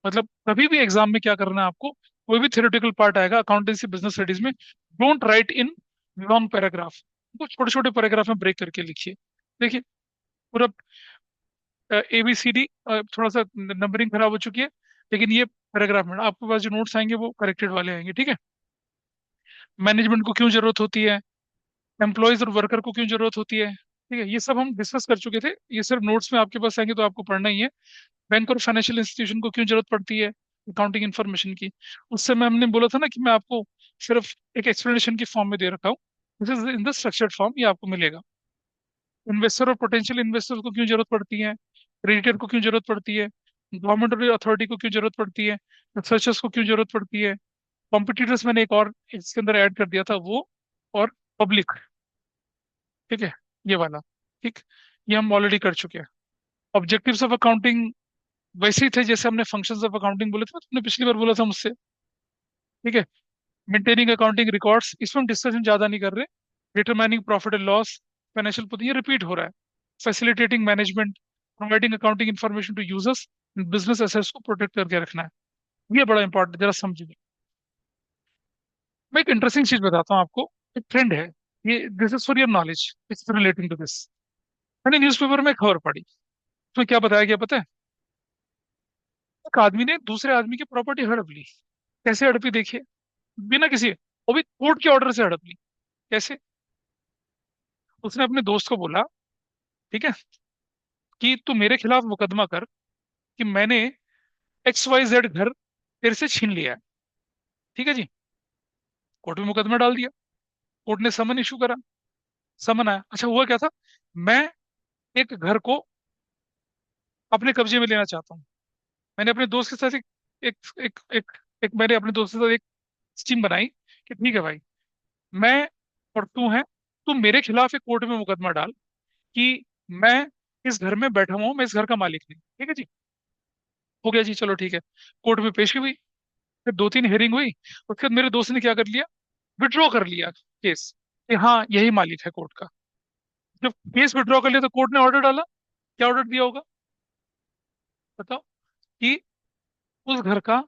मतलब कभी भी एग्जाम में क्या करना है आपको, कोई भी थ्योरेटिकल पार्ट आएगा अकाउंटेंसी बिजनेस स्टडीज में, don't write in long paragraph, तो छोटे छोटे पैराग्राफ में ब्रेक करके लिखिए। देखिए, पूरा ABCD, थोड़ा सा नंबरिंग खराब हो चुकी है, लेकिन ये पैराग्राफ में आपके पास जो नोट्स आएंगे वो करेक्टेड वाले आएंगे, ठीक है। मैनेजमेंट को क्यों जरूरत होती है, एम्प्लॉयज और वर्कर को क्यों जरूरत होती है, ठीक है, ये सब हम डिस्कस कर चुके थे। ये सिर्फ नोट्स में आपके पास आएंगे तो आपको पढ़ना ही है। बैंक और फाइनेंशियल इंस्टीट्यूशन को क्यों जरूरत पड़ती है अकाउंटिंग इन्फॉर्मेशन की, उस समय हमने बोला था ना कि मैं आपको सिर्फ एक एक्सप्लेनेशन की फॉर्म में दे रखा हूँ, this is in the structured form, ये आपको मिलेगा। इन्वेस्टर और पोटेंशियल इन्वेस्टर को क्यों जरूरत पड़ती है, क्रेडिटर को क्यों जरूरत पड़ती है, गवर्नमेंट और अथॉरिटी को क्यों जरूरत पड़ती है, रिसर्चर्स को क्यों जरूरत पड़ती है, कॉम्पिटिटर्स मैंने एक और इसके अंदर ऐड कर दिया था वो, और पब्लिक, ठीक है, ये वाला, ठीक, ये हम ऑलरेडी कर चुके हैं। ऑब्जेक्टिव्स ऑफ अकाउंटिंग वैसे ही थे जैसे हमने फंक्शंस ऑफ अकाउंटिंग बोले थे ना, तुमने पिछली बार बोला था मुझसे, ठीक है। मेंटेनिंग अकाउंटिंग रिकॉर्ड्स, इसमें हम डिस्कशन ज्यादा नहीं कर रहे। Determining profit and loss, financial, ये रिपीट हो रहा है। Facilitating management, providing accounting information to users, business assets को प्रोटेक्ट करके रखना है, ये बड़ा इंपॉर्टेंट, जरा समझिए। मैं एक इंटरेस्टिंग चीज बताता हूँ आपको, एक ट्रेंड है, ये this is for your knowledge, it's relating to this. मैंने न्यूज़पेपर में खबर पढ़ी, उसमें क्या बताया गया पता है, एक आदमी ने दूसरे आदमी की प्रॉपर्टी हड़प ली। कैसे हड़पी देखिए, बिना किसी, वो भी कोर्ट के ऑर्डर से हड़प ली। कैसे, उसने अपने दोस्त को बोला, ठीक है, कि तू मेरे खिलाफ मुकदमा कर कि मैंने XYZ घर तेरे से छीन लिया है, ठीक है जी। कोर्ट में मुकदमा डाल दिया, कोर्ट ने समन इशू करा, समन आया। अच्छा, हुआ क्या था, मैं एक घर को अपने कब्जे में लेना चाहता हूँ। मैंने अपने दोस्त के साथ एक एक एक, एक मैंने अपने दोस्त के साथ एक स्कीम बनाई कि ठीक है भाई, मैं और तू है, तू मेरे खिलाफ एक कोर्ट में मुकदमा डाल कि मैं इस घर में बैठा हुआ हूँ, मैं इस घर का मालिक नहीं, ठीक है जी। हो गया जी, चलो ठीक है, कोर्ट में पेश हुई, फिर 2-3 हेयरिंग हुई, उसके बाद मेरे दोस्त ने क्या कर लिया, विड्रॉ कर लिया केस, कि हाँ यही मालिक है कोर्ट का। जब केस विड्रॉ कर लिया तो कोर्ट ने ऑर्डर डाला, क्या ऑर्डर दिया होगा बताओ, कि उस घर का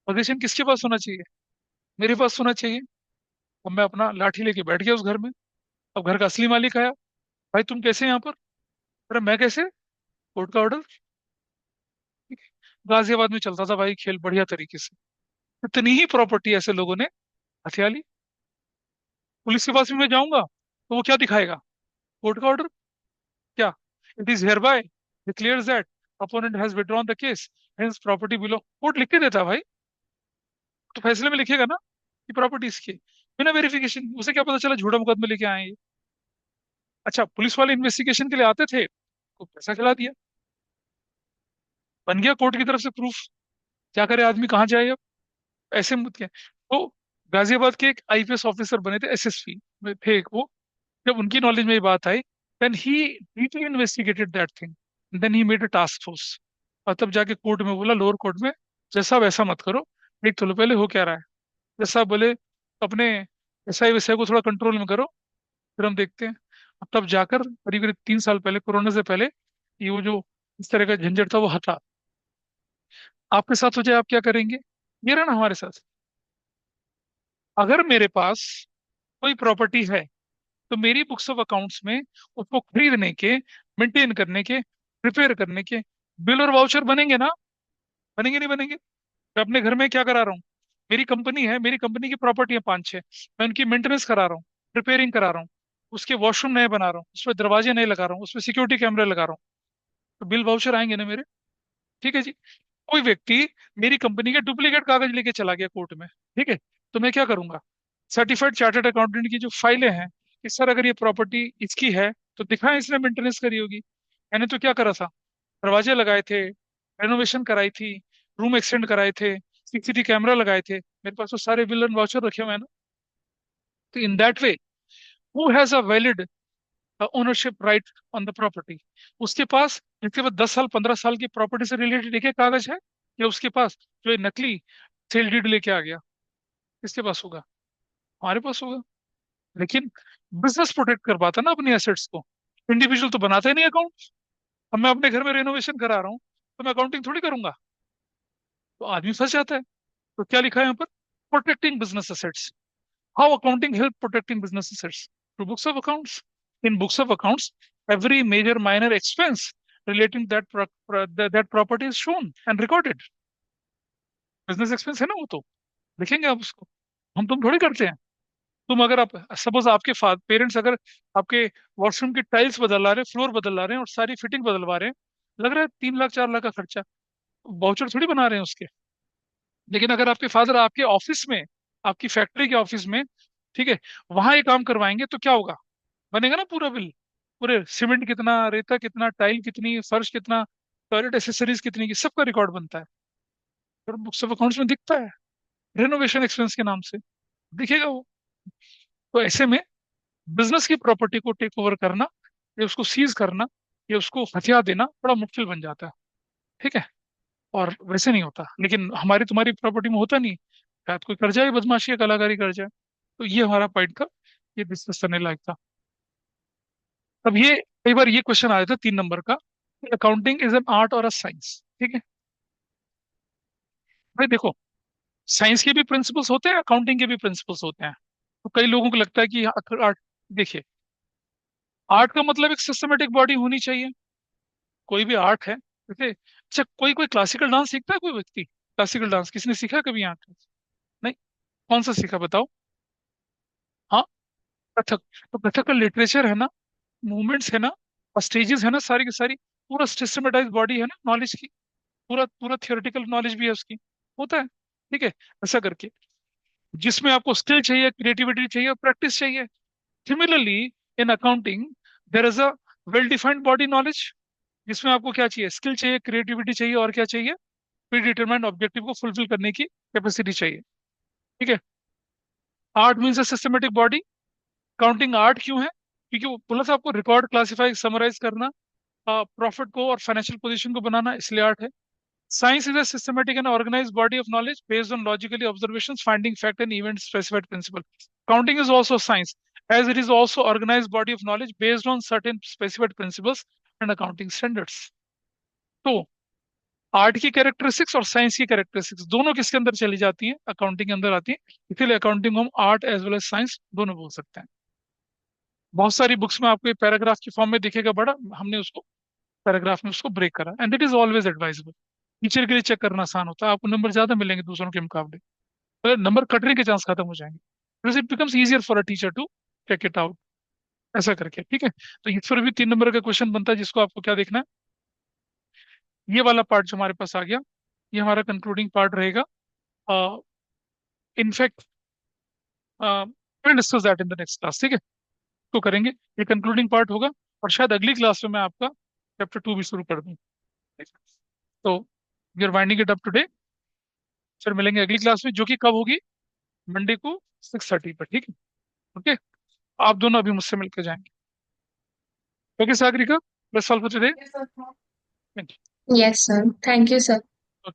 पोजीशन किसके पास होना चाहिए, मेरे पास होना चाहिए। अब मैं अपना लाठी लेके बैठ गया उस घर में। अब घर का असली मालिक आया, भाई तुम कैसे यहाँ पर, अरे मैं कैसे, कोर्ट का ऑर्डर। गाजियाबाद में चलता था भाई खेल बढ़िया तरीके से, इतनी ही प्रॉपर्टी ऐसे लोगों ने हथिया ली। पुलिस के पास भी मैं जाऊंगा तो वो क्या दिखाएगा, कोर्ट का ऑर्डर, क्या, it is here bye declares that opponent has withdrawn the case, hence property below, court लिख के देता है भाई, तो फैसले में लिखेगा ना कि प्रॉपर्टी इसकी, बिना वेरिफिकेशन। उसे क्या पता चला झूठा मुकदमा लेके आए हैं ये। अच्छा, पुलिस वाले इन्वेस्टिगेशन के लिए आते थे तो पैसा खिला दिया, बन गया कोर्ट की तरफ से प्रूफ। क्या करे आदमी, कहाँ जाए अब, ऐसे मुद्दे क्या तो। गाजियाबाद के एक IPS ऑफिसर बने थे, SSP में थे एक वो, जब उनकी नॉलेज में ये बात आई, then he deeply investigated that thing, then he made a task force, और तब जाके कोर्ट में बोला, लोअर कोर्ट में, जैसा वैसा मत करो, एक तो लो पहले हो क्या रहा है, जैसा बोले अपने SI विषय को थोड़ा कंट्रोल में करो, फिर हम देखते हैं। अब तब जाकर करीब करीब 3 साल पहले, कोरोना से पहले, ये वो जो इस तरह का झंझट था वो हटा। आपके साथ हो जाए आप क्या करेंगे, ये रहा ना हमारे साथ। अगर मेरे पास कोई प्रॉपर्टी है तो मेरी बुक्स ऑफ अकाउंट्स में उसको खरीदने के, मेंटेन करने के, रिपेयर करने के बिल और वाउचर बनेंगे ना, बनेंगे नहीं बनेंगे। मैं अपने घर में क्या करा रहा हूँ, मेरी कंपनी है, मेरी कंपनी की प्रॉपर्टी है 5-6, मैं उनकी मेंटेनेंस करा रहा हूँ, रिपेयरिंग करा रहा हूँ, उसके वॉशरूम नए बना रहा हूँ, उसमें दरवाजे नए लगा रहा हूँ, उसमें सिक्योरिटी कैमरे लगा रहा हूँ, तो बिल वाउचर आएंगे ना मेरे, ठीक है जी। कोई व्यक्ति मेरी कंपनी के डुप्लीकेट कागज लेके चला गया कोर्ट में, ठीक है, तो मैं क्या करूंगा, सर्टिफाइड चार्टर्ड अकाउंटेंट की जो फाइलें हैं कि सर अगर ये प्रॉपर्टी इसकी है तो दिखाएं इसने मेंटेनेंस करी होगी। मैंने तो क्या करा था, दरवाजे लगाए थे, रेनोवेशन कराई थी, रूम एक्सटेंड कराए थे, CCTV कैमरा लगाए थे, मेरे पास तो सारे बिल एंड वाउचर रखे हुए हैं ना। तो in that way, who has a valid ownership right on the property, उसके पास, जिसके पास 10 साल 15 साल की प्रॉपर्टी से रिलेटेड एक एक कागज है, या उसके पास जो ये नकली सेल डीड लेके आ गया, किसके पास होगा, हमारे पास होगा। लेकिन बिजनेस प्रोटेक्ट कर पाता ना अपनी एसेट्स को, इंडिविजुअल तो बनाता ही नहीं अकाउंट। अब मैं अपने घर में रेनोवेशन करा रहा हूँ तो मैं अकाउंटिंग थोड़ी करूंगा, तो आदमी फंस जाता है। तो क्या लिखा है यहाँ पर? Protecting business assets. How accounting help protecting business assets? Through books of accounts. In books of accounts every major minor expense relating that property is shown and recorded. Business expense है ना वो, तो लिखेंगे आप उसको। हम तुम थोड़ी करते हैं। तुम अगर आप सपोज आपके पेरेंट्स अगर आपके वॉशरूम की टाइल्स बदलवा रहे हैं, फ्लोर बदलवा रहे हैं और सारी फिटिंग बदलवा रहे हैं, लग रहा है 3 लाख 4 लाख का खर्चा, वाउचर थोड़ी बना रहे हैं उसके। लेकिन अगर आपके फादर आपके ऑफिस में, आपकी फैक्ट्री के ऑफिस में, ठीक है, वहां ये काम करवाएंगे तो क्या होगा? बनेगा ना पूरा बिल। पूरे सीमेंट कितना, रेता कितना, टाइल कितनी, फर्श कितना, टॉयलेट एसेसरीज कितनी की, सबका रिकॉर्ड बनता है। और बुक्स ऑफ अकाउंट्स में दिखता है, रेनोवेशन एक्सपेंस के नाम से दिखेगा वो। तो ऐसे में बिजनेस की प्रॉपर्टी को टेक ओवर करना, या उसको सीज करना, या उसको हथिया देना बड़ा मुश्किल बन जाता है। ठीक है। और वैसे नहीं होता, लेकिन हमारी तुम्हारी प्रॉपर्टी में होता नहीं। शायद कोई कर जाए, बदमाशी या कलाकारी कर जाए। तो ये हमारा पॉइंट का, ये डिस्कस करने लायक था। अब ये कई बार ये क्वेश्चन आया था 3 नंबर का, अकाउंटिंग इज एन आर्ट और अ साइंस। ठीक है भाई, देखो, साइंस के भी प्रिंसिपल्स होते हैं, अकाउंटिंग के भी प्रिंसिपल्स होते हैं। तो कई लोगों को लगता है कि आर्ट, देखिए, आर्ट का मतलब एक सिस्टमेटिक बॉडी होनी चाहिए। कोई भी आर्ट है, जैसे अच्छा, कोई कोई क्लासिकल डांस सीखता है कोई व्यक्ति? क्लासिकल डांस किसने सीखा कभी यहाँ पे? नहीं। कौन सा सीखा बताओ? हाँ, कथक। तो कथक का लिटरेचर है ना, मूवमेंट्स है ना, और स्टेजेस है ना, सारी की सारी, पूरा सिस्टमेटाइज बॉडी है ना नॉलेज की। पूरा पूरा थियोरेटिकल नॉलेज भी है उसकी, होता है। ठीक है। ऐसा करके जिसमें आपको स्किल चाहिए, क्रिएटिविटी चाहिए और प्रैक्टिस चाहिए। Similarly in accounting there is a well defined body knowledge, जिसमें आपको क्या चाहिए? स्किल चाहिए, क्रिएटिविटी चाहिए, और क्या चाहिए? प्री डिटरमाइंड ऑब्जेक्टिव को फुलफिल करने की कैपेसिटी चाहिए। ठीक है। Art means a systematic body. Counting art क्यों है? क्योंकि वो प्लस आपको रिकॉर्ड, क्लासिफाई, समराइज करना, प्रॉफिट को और फाइनेंशियल पोजीशन को बनाना, इसलिए आर्ट है। Science is a systematic and organized body of knowledge based on logically observations, finding fact and event specified principle. Counting is also science, as it is also organized body of knowledge based on certain specified principles and accounting standards. तो art की characteristics और science की characteristics दोनों किसके अंदर चली जाती हैं? अकाउंटिंग के अंदर आती है। इसीलिए अकाउंटिंग को हम art as well as science दोनों बोल सकते हैं। बहुत सारी बुक्स में आपको पैराग्राफ की फॉर्म में दिखेगा बड़ा, हमने उसको पैराग्राफ में उसको ब्रेक करा, and it is always advisable. Teacher के लिए चेक करना आसान होता है, आपको नंबर ज्यादा मिलेंगे दूसरों के मुकाबले, तो नंबर कटने के चांस खत्म हो जाएंगे, because it becomes easier for a teacher to take it out. ऐसा करके, ठीक है। तो इस पर भी 3 नंबर का क्वेश्चन बनता है, जिसको आपको क्या देखना है? ये वाला पार्ट जो हमारे पास आ गया, ये हमारा कंक्लूडिंग पार्ट रहेगा। In fact will discuss that in the next class, ठीक है। तो करेंगे, ये कंक्लूडिंग पार्ट होगा। और शायद अगली क्लास में मैं आपका चैप्टर 2 भी शुरू कर दूँ। ठीक है? तो we are winding it up today. फिर मिलेंगे अगली क्लास में, जो कि कब होगी? मंडे को 6:30 पर, ठीक है। ओके। आप दोनों अभी मुझसे मिलकर जाएंगे। Okay Sagarika, that's all for today. Thank Yes, sir. Thank you, sir. You.